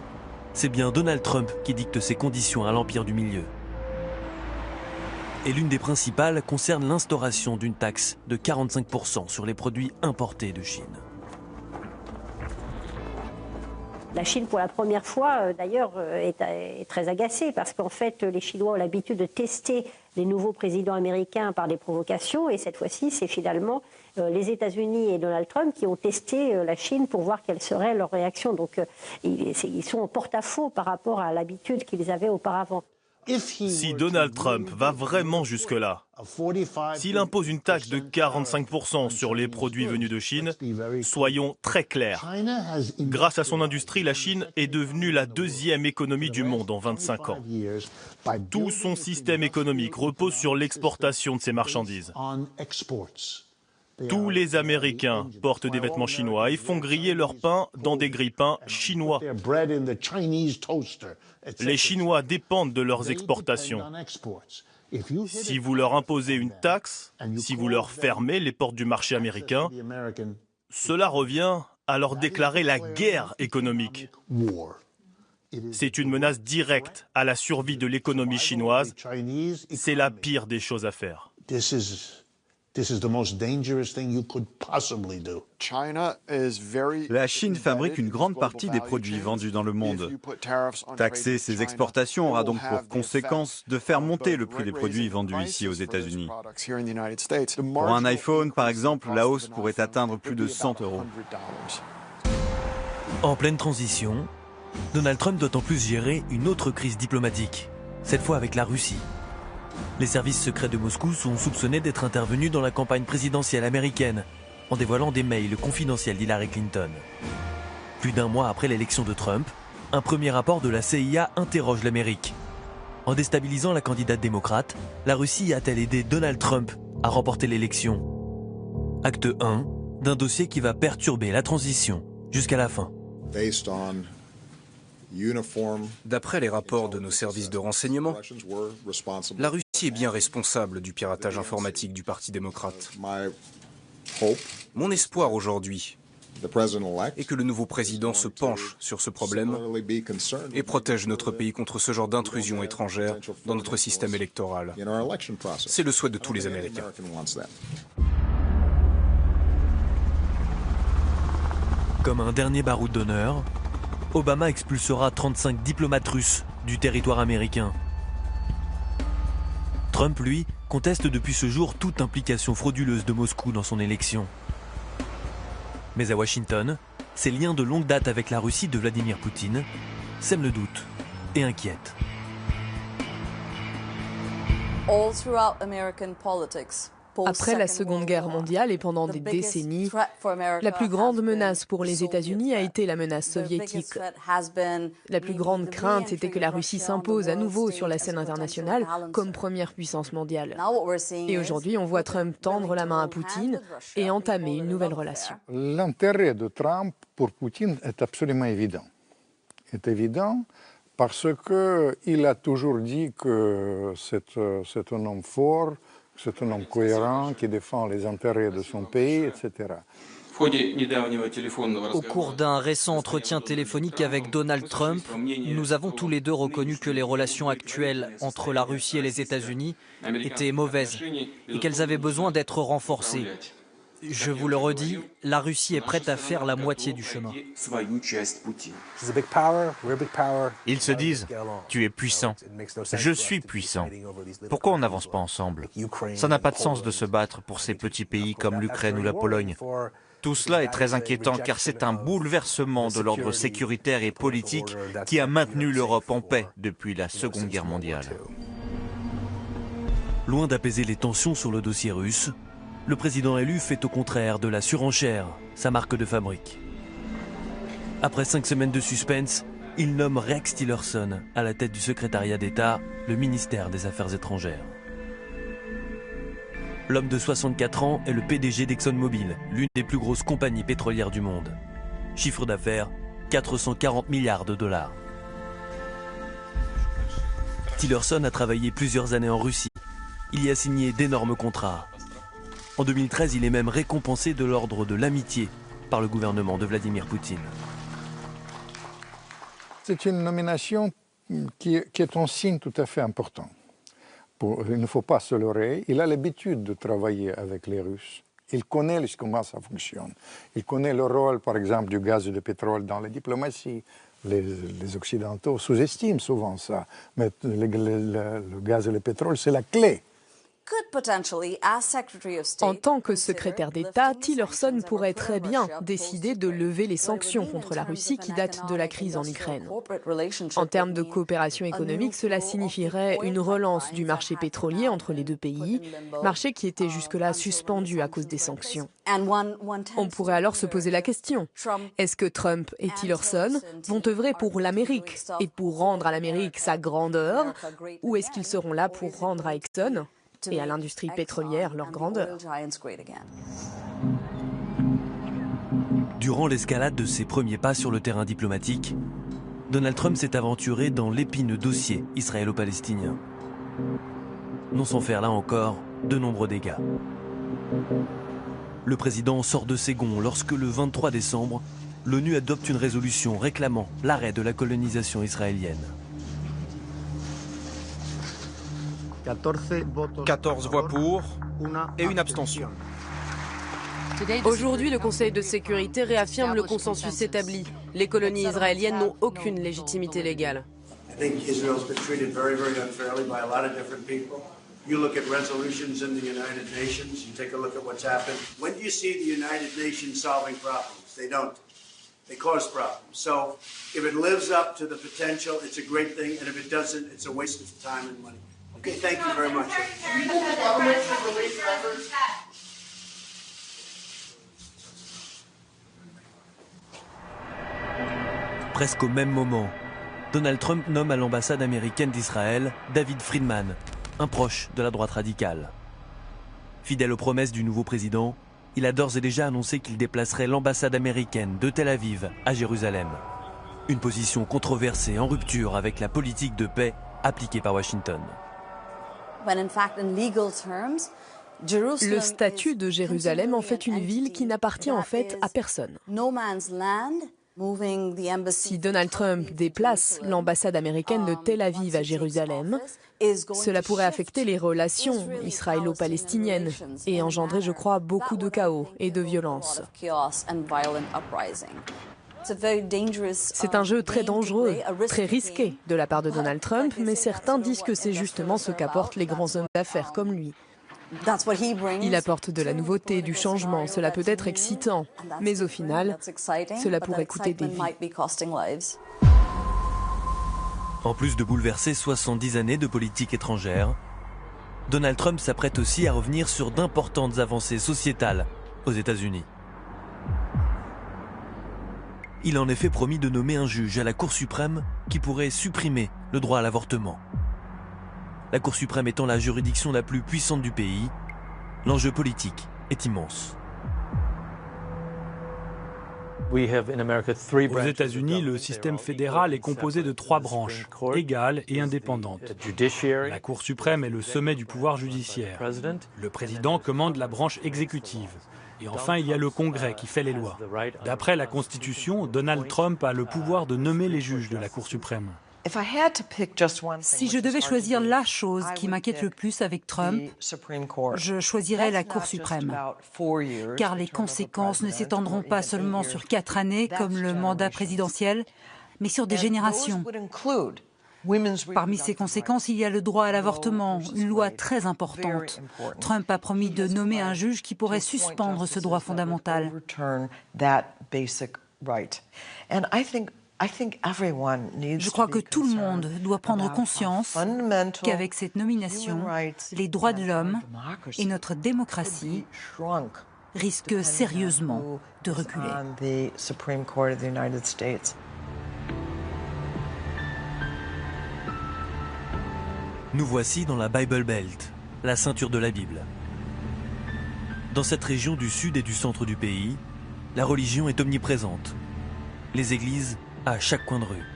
c'est bien Donald Trump qui dicte ses conditions à l'Empire du Milieu. Et l'une des principales concerne l'instauration d'une taxe de 45% sur les produits importés de Chine. La Chine, pour la première fois, d'ailleurs, est très agacée parce qu'en fait, les Chinois ont l'habitude de tester les nouveaux présidents américains par des provocations et cette fois-ci, c'est finalement les États-Unis et Donald Trump qui ont testé la Chine pour voir quelle serait leur réaction. Donc, ils sont en porte-à-faux par rapport à l'habitude qu'ils avaient auparavant. Si Donald Trump va vraiment jusque-là, s'il impose une taxe de 45% sur les produits venus de Chine, soyons très clairs. Grâce à son industrie, la Chine est devenue la deuxième économie du monde en 25 ans. Tout son système économique repose sur l'exportation de ses marchandises. Tous les Américains portent des vêtements chinois et font griller leur pain dans des grille-pains chinois. Les Chinois dépendent de leurs exportations. Si vous leur imposez une taxe, si vous leur fermez les portes du marché américain, cela revient à leur déclarer la guerre économique. C'est une menace directe à la survie de l'économie chinoise. C'est la pire des choses à faire. La Chine fabrique une grande partie des produits vendus dans le monde. Taxer ses exportations aura donc pour conséquence de faire monter le prix des produits vendus ici aux États-Unis. Pour un iPhone, par exemple, la hausse pourrait atteindre plus de 100 €. En pleine transition, Donald Trump doit en plus gérer une autre crise diplomatique, cette fois avec la Russie. Les services secrets de Moscou sont soupçonnés d'être intervenus dans la campagne présidentielle américaine, en dévoilant des mails confidentiels d'Hillary Clinton. Plus d'un mois après l'élection de Trump, un premier rapport de la CIA interroge l'Amérique. En déstabilisant la candidate démocrate, la Russie a-t-elle aidé Donald Trump à remporter l'élection? Acte 1 d'un dossier qui va perturber la transition jusqu'à la fin. D'après les rapports de nos services de renseignement, la Russie est bien responsable du piratage informatique du Parti démocrate. Mon espoir aujourd'hui et que le nouveau président se penche sur ce problème et protège notre pays contre ce genre d'intrusion étrangère dans notre système électoral. C'est le souhait de tous les Américains. Comme un dernier baroud d'honneur, Obama expulsera 35 diplomates russes du territoire américain. Trump, lui, conteste depuis ce jour toute implication frauduleuse de Moscou dans son élection. Mais à Washington, ses liens de longue date avec la Russie de Vladimir Poutine sèment le doute et inquiètent. Après la Seconde Guerre mondiale et pendant des décennies, la plus grande menace pour les États-Unis a été la menace soviétique. La plus grande crainte était que la Russie s'impose à nouveau sur la scène internationale comme première puissance mondiale. Et aujourd'hui, on voit Trump tendre la main à Poutine et entamer une nouvelle relation. L'intérêt de Trump pour Poutine est absolument évident. C'est évident parce qu'il a toujours dit que c'est un homme fort, c'est un homme cohérent qui défend les intérêts de son pays, etc. Au cours d'un récent entretien téléphonique avec Donald Trump, nous avons tous les deux reconnu que les relations actuelles entre la Russie et les États-Unis étaient mauvaises et qu'elles avaient besoin d'être renforcées. Je vous le redis, la Russie est prête à faire la moitié du chemin. Ils se disent, tu es puissant, je suis puissant. Pourquoi on n'avance pas ensemble? Ça n'a pas de sens de se battre pour ces petits pays comme l'Ukraine ou la Pologne. Tout cela est très inquiétant car c'est un bouleversement de l'ordre sécuritaire et politique qui a maintenu l'Europe en paix depuis la Seconde Guerre mondiale. Loin d'apaiser les tensions sur le dossier russe, le président élu fait au contraire de la surenchère sa marque de fabrique. Après 5 semaines de suspense, il nomme Rex Tillerson à la tête du secrétariat d'État, le ministère des Affaires étrangères. L'homme de 64 ans est le PDG d'ExxonMobil, l'une des plus grosses compagnies pétrolières du monde. Chiffre d'affaires, 440 milliards de dollars. Tillerson a travaillé plusieurs années en Russie. Il y a signé d'énormes contrats. En 2013, il est même récompensé de l'ordre de l'amitié par le gouvernement de Vladimir Poutine. C'est une nomination qui est un signe tout à fait important. Il ne faut pas se leurrer. Il a l'habitude de travailler avec les Russes. Il connaît comment ça fonctionne. Il connaît le rôle, par exemple, du gaz et du pétrole dans la diplomatie. Les Occidentaux sous-estiment souvent ça. Mais le gaz et le pétrole, c'est la clé. En tant que secrétaire d'État, Tillerson pourrait très bien décider de lever les sanctions contre la Russie qui datent de la crise en Ukraine. En termes de coopération économique, cela signifierait une relance du marché pétrolier entre les deux pays, marché qui était jusque-là suspendu à cause des sanctions. On pourrait alors se poser la question, est-ce que Trump et Tillerson vont œuvrer pour l'Amérique et pour rendre à l'Amérique sa grandeur, ou est-ce qu'ils seront là pour rendre à Exxon et à l'industrie pétrolière leur grandeur? Durant l'escalade de ses premiers pas sur le terrain diplomatique, Donald Trump s'est aventuré dans l'épineux dossier israélo-palestinien. Non sans faire là encore de nombreux dégâts. Le président sort de ses gonds lorsque le 23 décembre, l'ONU adopte une résolution réclamant l'arrêt de la colonisation israélienne. 14 voix pour et une abstention. Aujourd'hui, le Conseil de sécurité réaffirme le consensus établi. Les colonies israéliennes n'ont aucune légitimité légale. You look at resolutions in the United Nations, you take a look at what's happened. When do you see the United Nations solving problems? They don't. They cause problems. So if it lives up to the potential, it's a great thing, and if it doesn't, it's a waste of time and money. Okay, thank you very much. Presque au même moment, Donald Trump nomme à l'ambassade américaine d'Israël David Friedman, un proche de la droite radicale. Fidèle aux promesses du nouveau président, il a d'ores et déjà annoncé qu'il déplacerait l'ambassade américaine de Tel Aviv à Jérusalem. Une position controversée en rupture avec la politique de paix appliquée par Washington. Le statut de Jérusalem en fait une ville qui n'appartient en fait à personne. Si Donald Trump déplace l'ambassade américaine de Tel Aviv à Jérusalem, cela pourrait affecter les relations israélo-palestiniennes et engendrer, je crois, beaucoup de chaos et de violence. C'est un jeu très dangereux, très risqué de la part de Donald Trump, mais certains disent que c'est justement ce qu'apportent les grands hommes d'affaires comme lui. Il apporte de la nouveauté, du changement, cela peut être excitant, mais au final, cela pourrait coûter des vies. En plus de bouleverser 70 années de politique étrangère, Donald Trump s'apprête aussi à revenir sur d'importantes avancées sociétales aux États-Unis. Il a en effet promis de nommer un juge à la Cour suprême qui pourrait supprimer le droit à l'avortement. La Cour suprême étant la juridiction la plus puissante du pays, l'enjeu politique est immense. Aux États-Unis, le système fédéral est composé de 3 branches, égales et indépendantes. La Cour suprême est le sommet du pouvoir judiciaire. Le président commande la branche exécutive. Et enfin, il y a le Congrès qui fait les lois. D'après la Constitution, Donald Trump a le pouvoir de nommer les juges de la Cour suprême. Si je devais choisir la chose qui m'inquiète le plus avec Trump, je choisirais la Cour suprême. Car les conséquences ne s'étendront pas seulement sur 4 années, comme le mandat présidentiel, mais sur des générations. Parmi ces conséquences, il y a le droit à l'avortement, une loi très importante. Trump a promis de nommer un juge qui pourrait suspendre ce droit fondamental. Je crois que tout le monde doit prendre conscience qu'avec cette nomination, les droits de l'homme et notre démocratie risquent sérieusement de reculer. Nous voici dans la Bible Belt, la ceinture de la Bible. Dans cette région du sud et du centre du pays, la religion est omniprésente. Les églises à chaque coin de rue.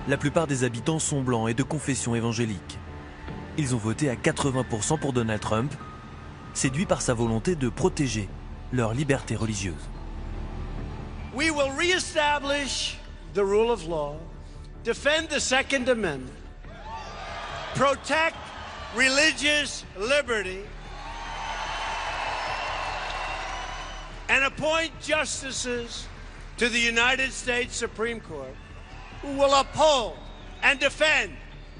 La plupart des habitants sont blancs et de confession évangélique. Ils ont voté à 80% pour Donald Trump, séduits par sa volonté de protéger leur liberté religieuse. We will reestablish the rule of law, defend the Second Amendment, protect religious liberty, and appoint justices to the United States Supreme Court who will uphold and defend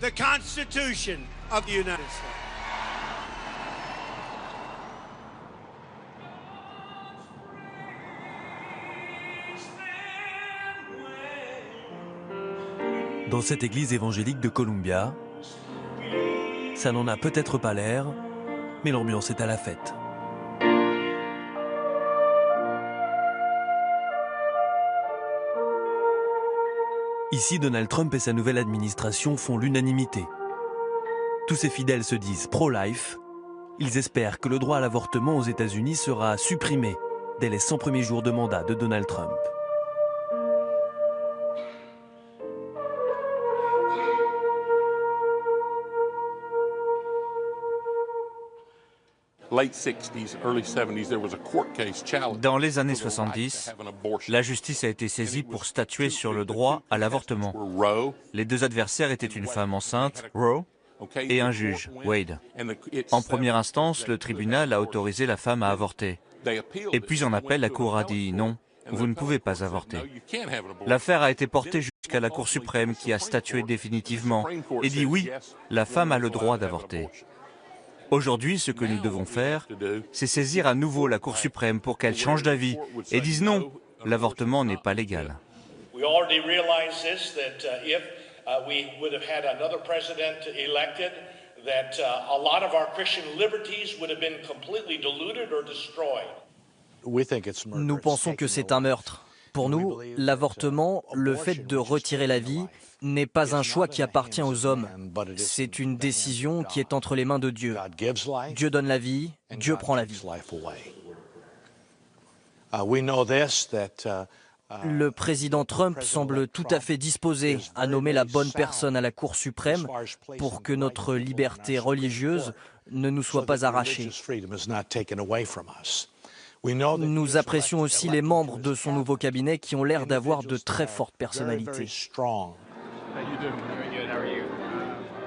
the Constitution of the United States. Dans cette église évangélique de Columbia, ça n'en a peut-être pas l'air, mais l'ambiance est à la fête. Ici, Donald Trump et sa nouvelle administration font l'unanimité. Tous ses fidèles se disent pro-life. Ils espèrent que le droit à l'avortement aux États-Unis sera supprimé dès les 100 premiers jours de mandat de Donald Trump. Dans les années 70, la justice a été saisie pour statuer sur le droit à l'avortement. Les 2 adversaires étaient une femme enceinte, Roe, et un juge, Wade. En première instance, le tribunal a autorisé la femme à avorter. Et puis en appel, la Cour a dit non, vous ne pouvez pas avorter. L'affaire a été portée jusqu'à la Cour suprême qui a statué définitivement et dit oui, la femme a le droit d'avorter. Aujourd'hui, ce que nous devons faire, c'est saisir à nouveau la Cour suprême pour qu'elle change d'avis et dise non, l'avortement n'est pas légal. Nous pensons que c'est un meurtre. Pour nous, l'avortement, le fait de retirer la vie, n'est pas un choix qui appartient aux hommes. C'est une décision qui est entre les mains de Dieu. Dieu donne la vie, Dieu prend la vie. Le président Trump semble tout à fait disposé à nommer la bonne personne à la Cour suprême pour que notre liberté religieuse ne nous soit pas arrachée. Nous apprécions aussi les membres de son nouveau cabinet qui ont l'air d'avoir de très fortes personnalités.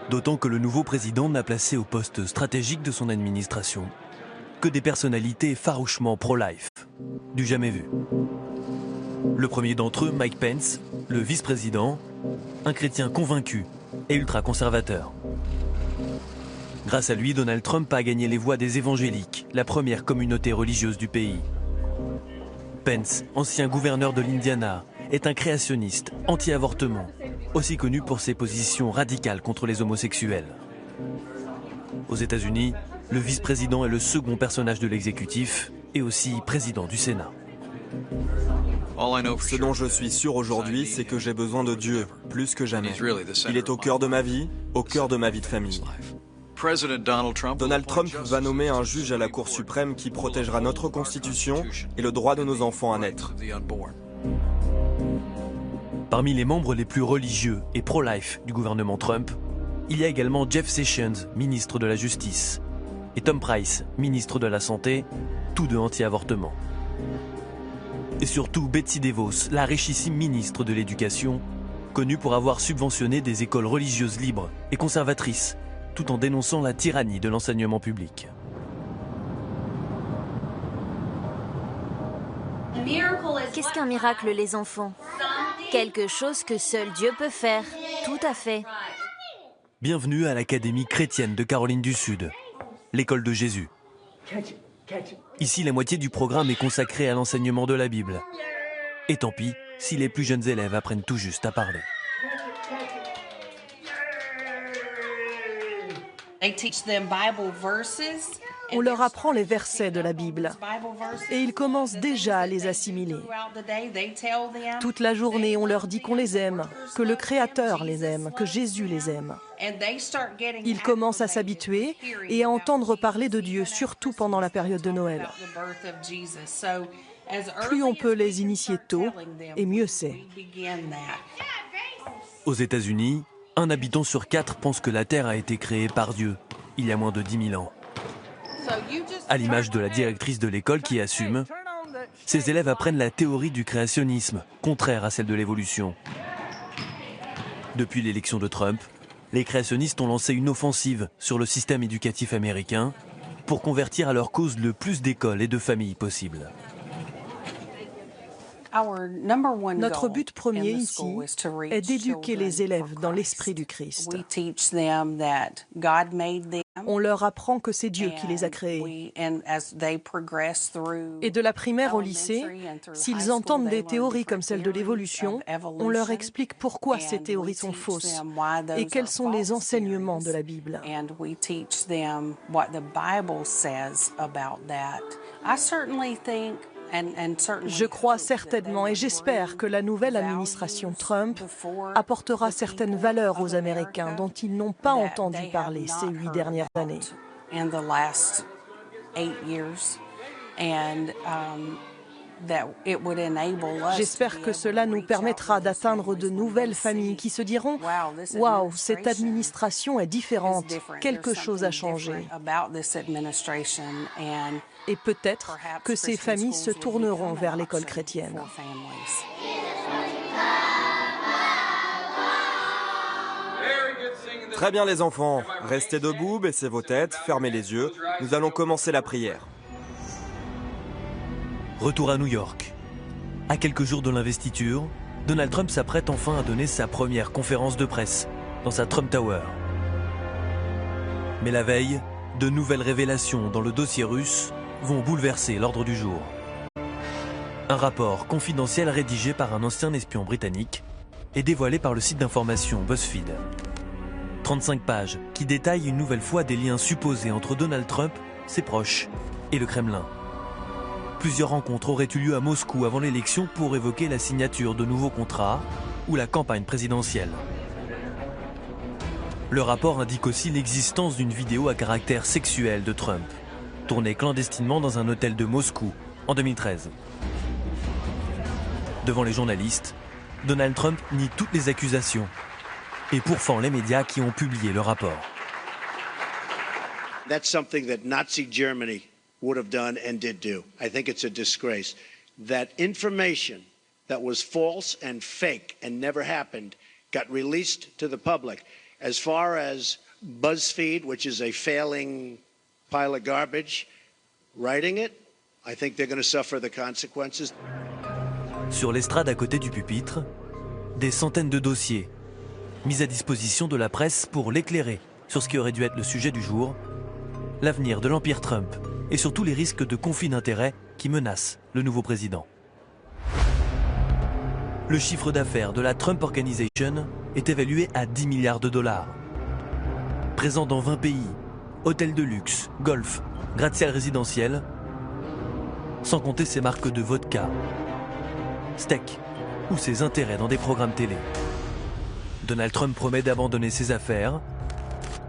D'autant que le nouveau président n'a placé au poste stratégique de son administration que des personnalités farouchement pro-life, du jamais vu. Le premier d'entre eux, Mike Pence, le vice-président, un chrétien convaincu et ultra-conservateur. Grâce à lui, Donald Trump a gagné les voix des évangéliques, la première communauté religieuse du pays. Pence, ancien gouverneur de l'Indiana, est un créationniste anti-avortement, aussi connu pour ses positions radicales contre les homosexuels. Aux États-Unis, le vice-président est le second personnage de l'exécutif et aussi président du Sénat. Ce dont je suis sûr aujourd'hui, c'est que j'ai besoin de Dieu, plus que jamais. Il est au cœur de ma vie, au cœur de ma vie de famille. Donald Trump va nommer un juge à la Cour suprême qui protégera notre Constitution et le droit de nos enfants à naître. Parmi les membres les plus religieux et pro-life du gouvernement Trump, il y a également Jeff Sessions, ministre de la Justice, et Tom Price, ministre de la Santé, tous deux anti-avortement. Et surtout Betsy DeVos, la richissime ministre de l'Éducation, connue pour avoir subventionné des écoles religieuses libres et conservatrices, tout en dénonçant la tyrannie de l'enseignement public. Qu'est-ce qu'un miracle, les enfants? Quelque chose que seul Dieu peut faire. Tout à fait. Bienvenue à l'Académie chrétienne de Caroline du Sud, l'école de Jésus. Ici, la moitié du programme est consacrée à l'enseignement de la Bible. Et tant pis si les plus jeunes élèves apprennent tout juste à parler. On leur apprend les versets de la Bible et ils commencent déjà à les assimiler. Toute la journée, on leur dit qu'on les aime, que le Créateur les aime, que Jésus les aime. Ils commencent à s'habituer et à entendre parler de Dieu, surtout pendant la période de Noël. Plus on peut les initier tôt, et mieux c'est. Aux États-Unis, un habitant sur 4 pense que la Terre a été créée par Dieu, il y a moins de 10 000 ans. À l'image de la directrice de l'école qui assume, ses élèves apprennent la théorie du créationnisme, contraire à celle de l'évolution. Depuis l'élection de Trump, les créationnistes ont lancé une offensive sur le système éducatif américain pour convertir à leur cause le plus d'écoles et de familles possibles. Notre but premier ici est d'éduquer les élèves dans l'esprit du Christ. On leur apprend que c'est Dieu qui les a créés. Et de la primaire au lycée, s'ils entendent des théories comme celle de l'évolution, on leur explique pourquoi ces théories sont fausses et quels sont les enseignements de la Bible. Je crois certainement et j'espère que la nouvelle administration Trump apportera certaines valeurs aux Américains dont ils n'ont pas entendu parler ces 8 dernières années. J'espère que cela nous permettra d'atteindre de nouvelles familles qui se diront « Waouh, cette administration est différente, quelque chose a changé ». Et peut-être que ces familles se tourneront vers l'école chrétienne. Très bien les enfants, restez debout, baissez vos têtes, fermez les yeux. Nous allons commencer la prière. Retour à New York. À quelques jours de l'investiture, Donald Trump s'apprête enfin à donner sa première conférence de presse dans sa Trump Tower. Mais la veille, de nouvelles révélations dans le dossier russe vont bouleverser l'ordre du jour. Un rapport confidentiel rédigé par un ancien espion britannique est dévoilé par le site d'information BuzzFeed. 35 pages qui détaillent une nouvelle fois des liens supposés entre Donald Trump, ses proches et le Kremlin. Plusieurs rencontres auraient eu lieu à Moscou avant l'élection pour évoquer la signature de nouveaux contrats ou la campagne présidentielle. Le rapport indique aussi l'existence d'une vidéo à caractère sexuel de Trump, tournée clandestinement dans un hôtel de Moscou en 2013. Devant les journalistes, Donald Trump nie toutes les accusations et pourfend les médias qui ont publié le rapport. That's something that Nazi Germany would have done and did do. I think it's a disgrace. That information that was false and fake and never happened got released to the public. As far as BuzzFeed, which is a failing pile of garbage, writing it, I think they're going to suffer the consequences. Sur l'estrade à côté du pupitre, des centaines de dossiers mis à disposition de la presse pour l'éclairer sur ce qui aurait dû être le sujet du jour, l'avenir de l'Empire Trump et surtout les risques de conflit d'intérêts qui menacent le nouveau président. Le chiffre d'affaires de la Trump Organization est évalué à 10 milliards de dollars. Présent dans 20 pays, hôtels de luxe, golf, gratte-ciel résidentiel, sans compter ses marques de vodka, steak ou ses intérêts dans des programmes télé. Donald Trump promet d'abandonner ses affaires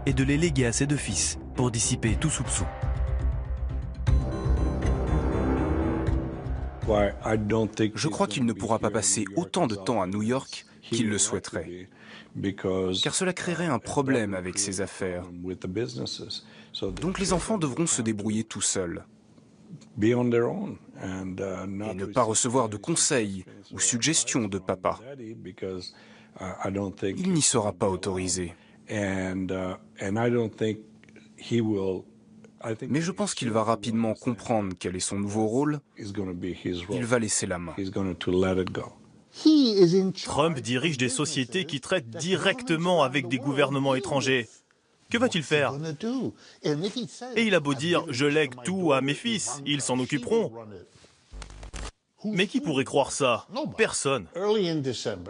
et de les léguer à ses deux fils pour dissiper tout soupçon. Je crois qu'il ne pourra pas passer autant de temps à New York qu'il le souhaiterait, car cela créerait un problème avec ses affaires. Donc les enfants devront se débrouiller tout seuls et ne pas recevoir de conseils ou suggestions de papa. Il n'y sera pas autorisé. Mais je pense qu'il va rapidement comprendre quel est son nouveau rôle. Il va laisser la main. Trump dirige des sociétés qui traitent directement avec des gouvernements étrangers. Que va-t-il faire? Et il a beau dire « je lègue tout à mes fils, ils s'en occuperont ». Mais qui pourrait croire ça? Personne.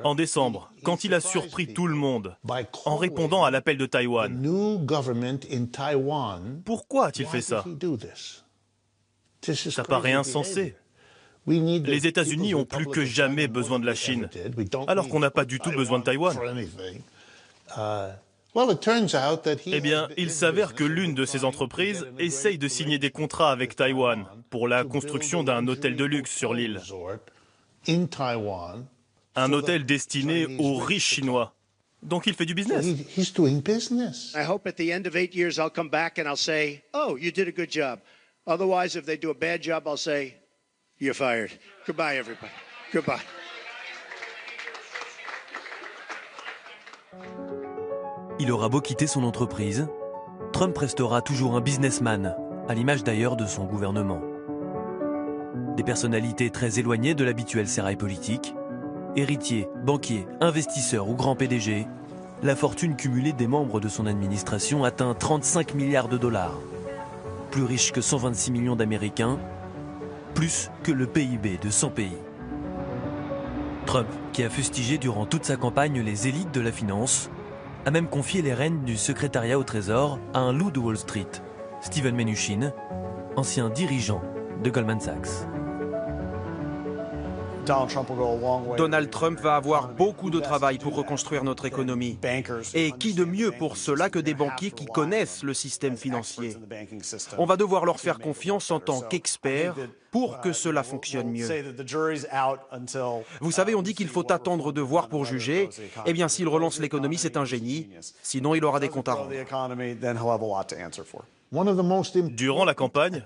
En décembre, quand il a surpris tout le monde en répondant à l'appel de Taïwan, pourquoi a-t-il fait ça? Ça paraît insensé. Les États-Unis ont plus que jamais besoin de la Chine, alors qu'on n'a pas du tout besoin de Taïwan. Eh bien, il s'avère que l'une de ces entreprises essaye de signer des contrats avec Taïwan pour la construction d'un hôtel de luxe sur l'île. Un hôtel destiné aux riches chinois. Donc il fait du business. I hope at the end of 8 years I'll come back and I'll say, "Oh, you did a good job." Otherwise, if they do a bad job, I'll say, "You're fired." Goodbye, everybody. Goodbye. Il aura beau quitter son entreprise, Trump restera toujours un businessman, à l'image d'ailleurs de son gouvernement. Des personnalités très éloignées de l'habituel sérail politique, héritiers, banquiers, investisseurs ou grands PDG, la fortune cumulée des membres de son administration atteint 35 milliards de dollars. Plus riche que 126 millions d'Américains, plus que le PIB de 100 pays. Trump, qui a fustigé durant toute sa campagne les élites de la finance, a même confié les rênes du secrétariat au Trésor à un loup de Wall Street, Steven Mnuchin, ancien dirigeant de Goldman Sachs. Donald Trump va avoir beaucoup de travail pour reconstruire notre économie. Et qui de mieux pour cela que des banquiers qui connaissent le système financier? On va devoir leur faire confiance en tant qu'experts pour que cela fonctionne mieux. Vous savez, on dit qu'il faut attendre de voir pour juger. Eh bien, s'il relance l'économie, c'est un génie. Sinon, il aura des comptes à rendre. Durant la campagne,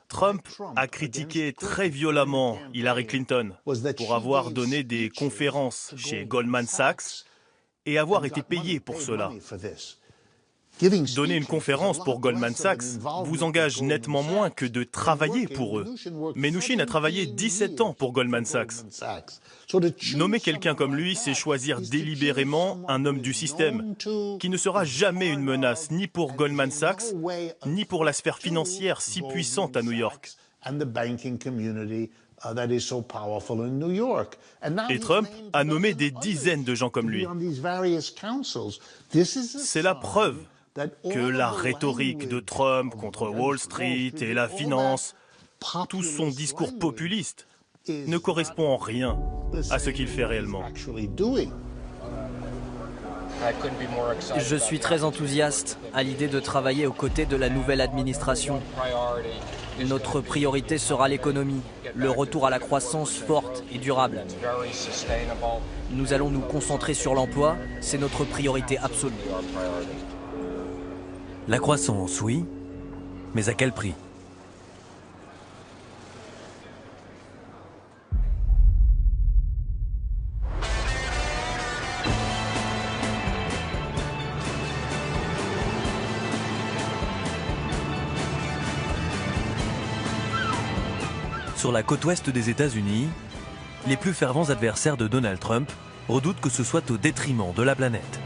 Trump a critiqué très violemment Hillary Clinton pour avoir donné des conférences chez Goldman Sachs et avoir été payé pour cela. Donner une conférence pour Goldman Sachs vous engage nettement moins que de travailler pour eux. Mnuchin a travaillé 17 ans pour Goldman Sachs. Nommer quelqu'un comme lui, c'est choisir délibérément un homme du système qui ne sera jamais une menace ni pour Goldman Sachs, ni pour la sphère financière si puissante à New York. Et Trump a nommé des dizaines de gens comme lui. C'est la preuve que la rhétorique de Trump contre Wall Street et la finance, tout son discours populiste, ne correspond en rien à ce qu'il fait réellement. Je suis très enthousiaste à l'idée de travailler aux côtés de la nouvelle administration. Notre priorité sera l'économie, le retour à la croissance forte et durable. Nous allons nous concentrer sur l'emploi, c'est notre priorité absolue. La croissance, oui, mais à quel prix? Sur la côte ouest des États-Unis, les plus fervents adversaires de Donald Trump redoutent que ce soit au détriment de la planète.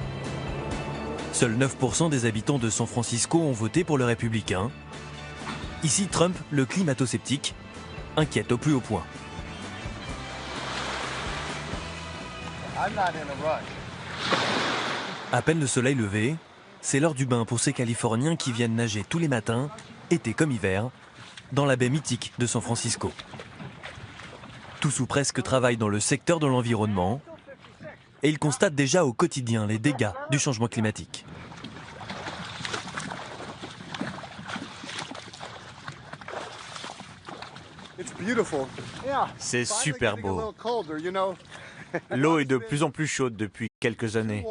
Seuls 9% des habitants de San Francisco ont voté pour le républicain. Ici, Trump, le climato-sceptique, inquiète au plus haut point. À peine le soleil levé, c'est l'heure du bain pour ces Californiens qui viennent nager tous les matins, été comme hiver, dans la baie mythique de San Francisco. Tous ou presque travaillent dans le secteur de l'environnement et ils constatent déjà au quotidien les dégâts du changement climatique. C'est super beau. L'eau est de plus en plus chaude depuis quelques années.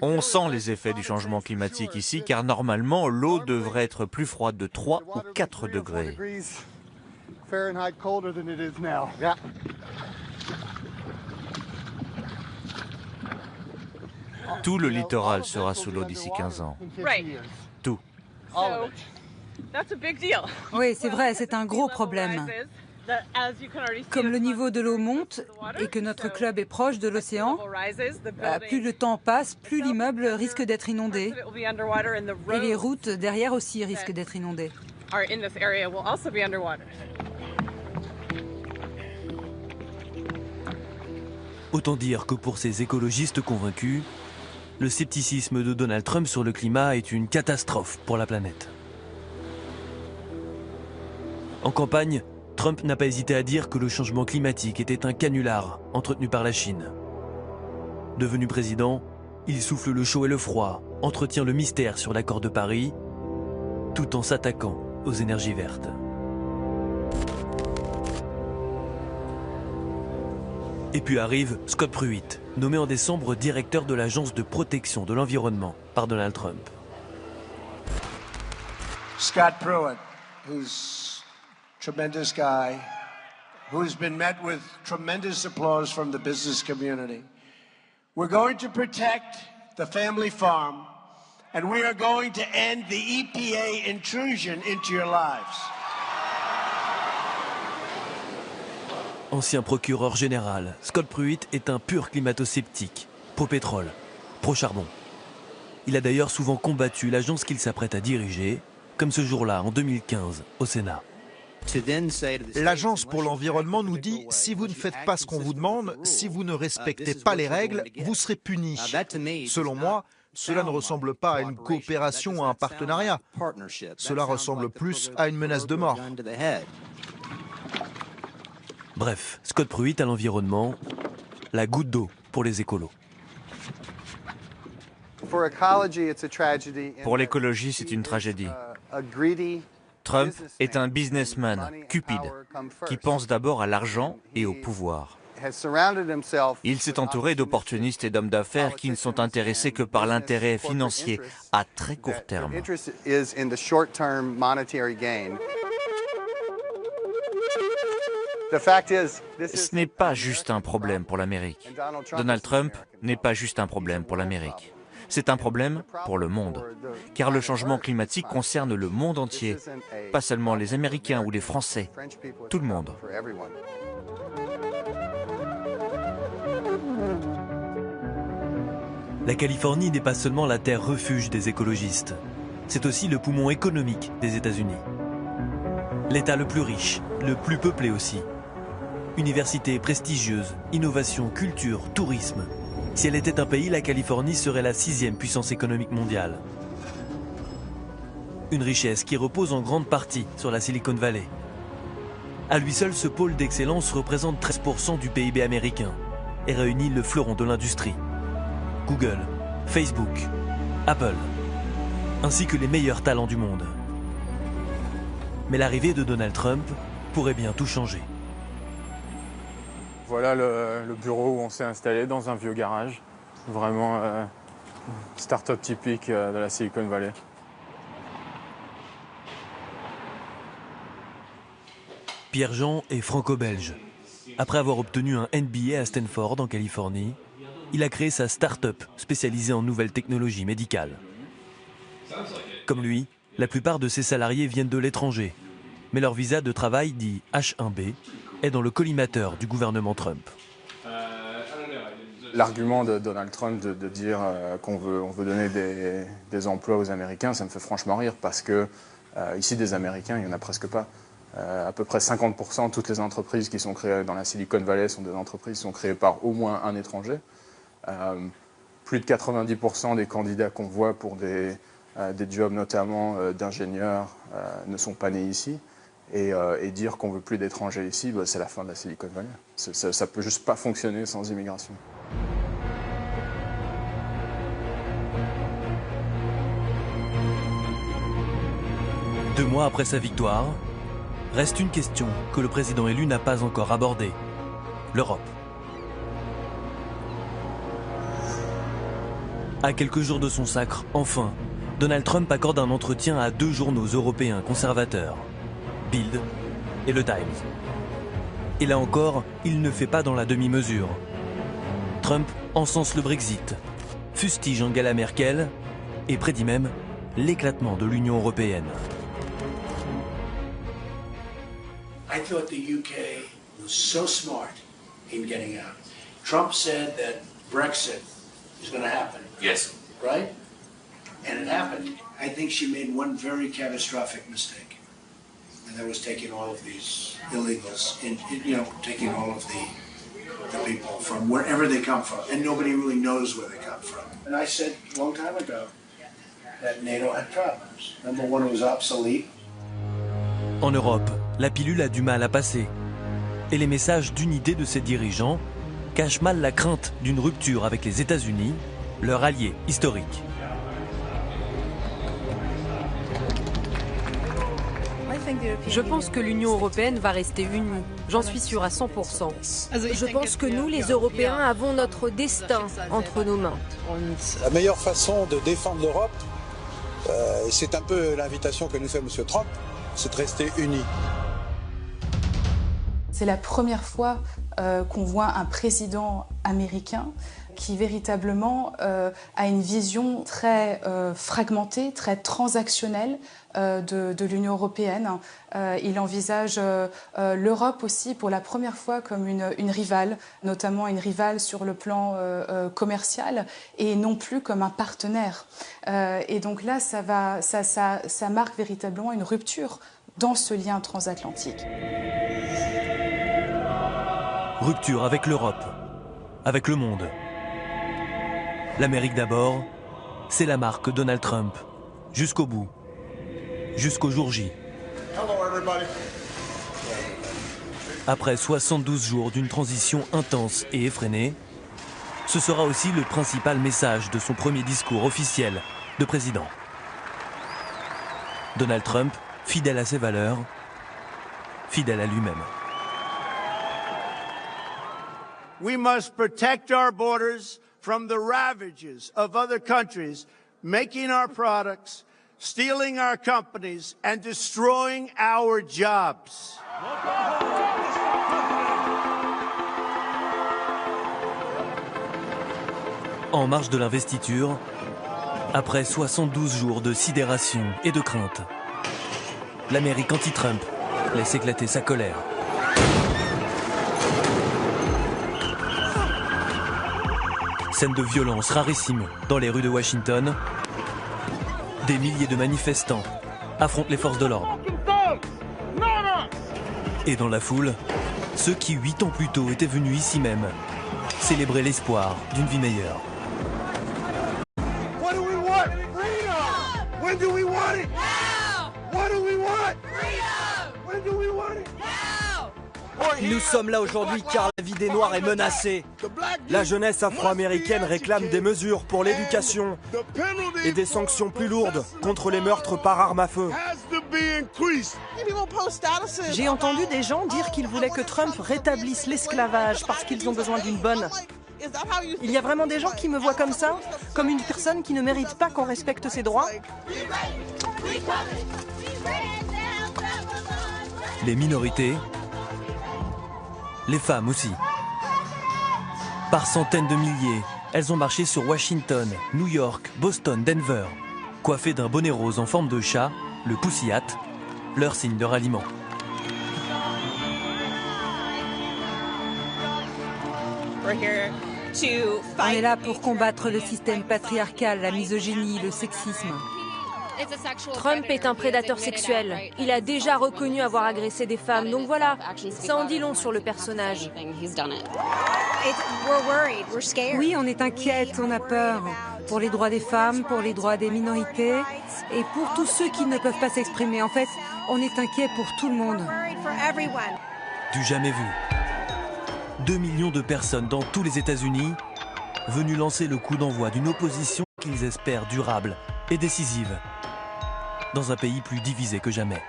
On sent les effets du changement climatique ici, car normalement, l'eau devrait être plus froide de 3 ou 4 degrés. Tout le littoral sera sous l'eau d'ici 15 ans. Tout. Oui, c'est vrai, c'est un gros problème. Comme le niveau de l'eau monte et que notre club est proche de l'océan, plus le temps passe, plus l'immeuble risque d'être inondé. Et les routes derrière aussi risquent d'être inondées. Autant dire que pour ces écologistes convaincus, le scepticisme de Donald Trump sur le climat est une catastrophe pour la planète. En campagne, Trump n'a pas hésité à dire que le changement climatique était un canular entretenu par la Chine. Devenu président, il souffle le chaud et le froid, entretient le mystère sur l'accord de Paris, tout en s'attaquant aux énergies vertes. Et puis arrive Scott Pruitt, nommé en décembre directeur de l'Agence de protection de l'environnement par Donald Trump. Scott Pruitt, who's tremendous guy, who's been met with tremendous applause from the business community. We're going to protect the family farm, and we are going to end the EPA intrusion into your lives. Ancien procureur général, Scott Pruitt est un pur climato-sceptique, pro-pétrole, pro-charbon. Il a d'ailleurs souvent combattu l'agence qu'il s'apprête à diriger, comme ce jour-là, en 2015, au Sénat. L'Agence pour l'environnement nous dit, si vous ne faites pas ce qu'on vous demande, si vous ne respectez pas les règles, vous serez puni. Selon moi, cela ne ressemble pas à une coopération ou à un partenariat. Cela ressemble plus à une menace de mort. Bref, Scott Pruitt à l'environnement, la goutte d'eau pour les écolos. Pour l'écologie, c'est une tragédie. Trump est un businessman cupide qui pense d'abord à l'argent et au pouvoir. Il s'est entouré d'opportunistes et d'hommes d'affaires qui ne sont intéressés que par l'intérêt financier à très court terme. Ce n'est pas juste un problème pour l'Amérique. Donald Trump n'est pas juste un problème pour l'Amérique. C'est un problème pour le monde, car le changement climatique concerne le monde entier, pas seulement les Américains ou les Français, tout le monde. La Californie n'est pas seulement la terre refuge des écologistes, c'est aussi le poumon économique des États-Unis. L'État le plus riche, le plus peuplé aussi. Universités prestigieuses, innovation, culture, tourisme. Si elle était un pays, la Californie serait la 6e puissance économique mondiale. Une richesse qui repose en grande partie sur la Silicon Valley. À lui seul, ce pôle d'excellence représente 13% du PIB américain et réunit le fleuron de l'industrie. Google, Facebook, Apple, ainsi que les meilleurs talents du monde. Mais l'arrivée de Donald Trump pourrait bien tout changer. Voilà le bureau où on s'est installé dans un vieux garage. Vraiment start-up typique de la Silicon Valley. Pierre-Jean est franco-belge. Après avoir obtenu un MBA à Stanford en Californie, il a créé sa start-up spécialisée en nouvelles technologies médicales. Comme lui, la plupart de ses salariés viennent de l'étranger, mais leur visa de travail, dit H1B, est dans le collimateur du gouvernement Trump. L'argument de Donald Trump de dire qu'on veut donner des emplois aux Américains, ça me fait franchement rire parce que ici des Américains, il n'y en a presque pas. À peu près 50% de toutes les entreprises qui sont créées dans la Silicon Valley sont des entreprises qui sont créées par au moins un étranger. Plus de 90% des candidats qu'on voit pour des jobs notamment d'ingénieurs ne sont pas nés ici. Et dire qu'on ne veut plus d'étrangers ici, c'est la fin de la Silicon Valley. Ça ne peut juste pas fonctionner sans immigration. Deux mois après sa victoire, reste une question que le président élu n'a pas encore abordée, l'Europe. À quelques jours de son sacre, enfin, Donald Trump accorde un entretien à deux journaux européens conservateurs, Bild et le Times. Et là encore, il ne fait pas dans la demi-mesure. Trump encense le Brexit, fustige Angela Merkel et prédit même l'éclatement de l'Union européenne. I thought the UK was so smart in getting out. Trump said that Brexit is going to happen. Yes. Right? And it happened. I think she made one very catastrophic mistake. And that was taking all of these illegals, taking all of the people from wherever they come from. And nobody really knows where they come from. And I said a long time ago that NATO had problems. Number one, it was obsolete. En Europe, la pilule a du mal à passer. Et les messages d'unité de ses dirigeants cachent mal la crainte d'une rupture avec les États-Unis, leur allié historique. Je pense que l'Union européenne va rester unie. J'en suis sûre à 100%. Je pense que nous, les Européens, avons notre destin entre nos mains. La meilleure façon de défendre l'Europe, c'est un peu l'invitation que nous fait M. Trump, c'est de rester unis. C'est la première fois qu'on voit un président américain qui véritablement a une vision très fragmentée, très transactionnelle de l'Union européenne. Il envisage l'Europe aussi pour la première fois comme une rivale, notamment une rivale sur le plan commercial et non plus comme un partenaire. Et donc là, ça marque véritablement une rupture dans ce lien transatlantique. Rupture avec l'Europe, avec le monde. L'Amérique d'abord, c'est la marque Donald Trump, jusqu'au bout, jusqu'au jour J. Après 72 jours d'une transition intense et effrénée, ce sera aussi le principal message de son premier discours officiel de président. Donald Trump, fidèle à ses valeurs, fidèle à lui-même. We must protect our borders from the ravages of other countries, making our products, stealing our companies, and destroying our jobs. En marge de l'investiture, après 72 jours de sidération et de crainte, l'Amérique anti-Trump laisse éclater sa colère. Scène de violence rarissime dans les rues de Washington. Des milliers de manifestants affrontent les forces de l'ordre. Et dans la foule, ceux qui 8 ans plus tôt étaient venus ici même célébrer l'espoir d'une vie meilleure. What do we want? Freedom! When do we want it? Now! What do we want? Freedom! When do we want it? Now! Nous sommes là aujourd'hui car la vie des Noirs est menacée. La jeunesse afro-américaine réclame des mesures pour l'éducation et des sanctions plus lourdes contre les meurtres par arme à feu. J'ai entendu des gens dire qu'ils voulaient que Trump rétablisse l'esclavage parce qu'ils ont besoin d'une bonne Il y a vraiment des gens qui me voient comme ça? Comme une personne qui ne mérite pas qu'on respecte ses droits? Les minorités, les femmes aussi. Par centaines de milliers, elles ont marché sur Washington, New York, Boston, Denver. Coiffées d'un bonnet rose en forme de chat, le Pussy Hat, leur signe de ralliement. On est là pour combattre le système patriarcal, la misogynie, le sexisme. Trump est un prédateur sexuel. Il a déjà reconnu avoir agressé des femmes. Donc voilà, ça en dit long sur le personnage. Oui, on est inquiète, on a peur. Pour les droits des femmes, pour les droits des minorités et pour tous ceux qui ne peuvent pas s'exprimer. En fait, on est inquiet pour tout le monde. Du jamais vu. 2 millions de personnes dans tous les États-Unis venues lancer le coup d'envoi d'une opposition qu'ils espèrent durable et décisive dans un pays plus divisé que jamais.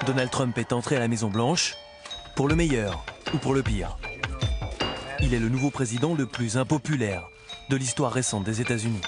Donald Trump est entré à la Maison-Blanche pour le meilleur ou pour le pire. Il est le nouveau président le plus impopulaire de l'histoire récente des États-Unis.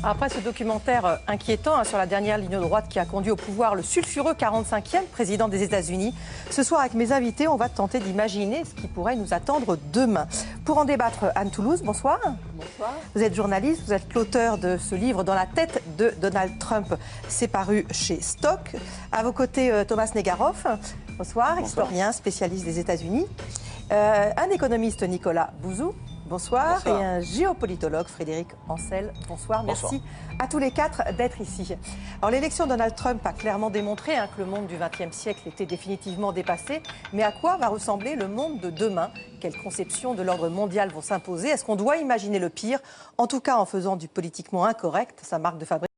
Après ce documentaire inquiétant sur la dernière ligne droite qui a conduit au pouvoir le sulfureux 45e président des États-Unis, ce soir avec mes invités, on va tenter d'imaginer ce qui pourrait nous attendre demain. Pour en débattre, Anne Toulouse, bonsoir. Bonsoir. Vous êtes journaliste, vous êtes l'auteur de ce livre « Dans la tête de Donald Trump ». C'est paru chez Stock. À vos côtés, Thomas Negaroff. Bonsoir, historien, spécialiste des États-Unis. Un économiste, Nicolas Bouzou. Bonsoir. Bonsoir. Et un géopolitologue, Frédéric Ancel. Bonsoir. Merci à tous les quatre d'être ici. Alors l'élection de Donald Trump a clairement démontré que le monde du XXe siècle était définitivement dépassé. Mais à quoi va ressembler le monde de demain? Quelles conceptions de l'ordre mondial vont s'imposer? Est-ce qu'on doit imaginer le pire? En tout cas, en faisant du politiquement incorrect sa marque de fabrique.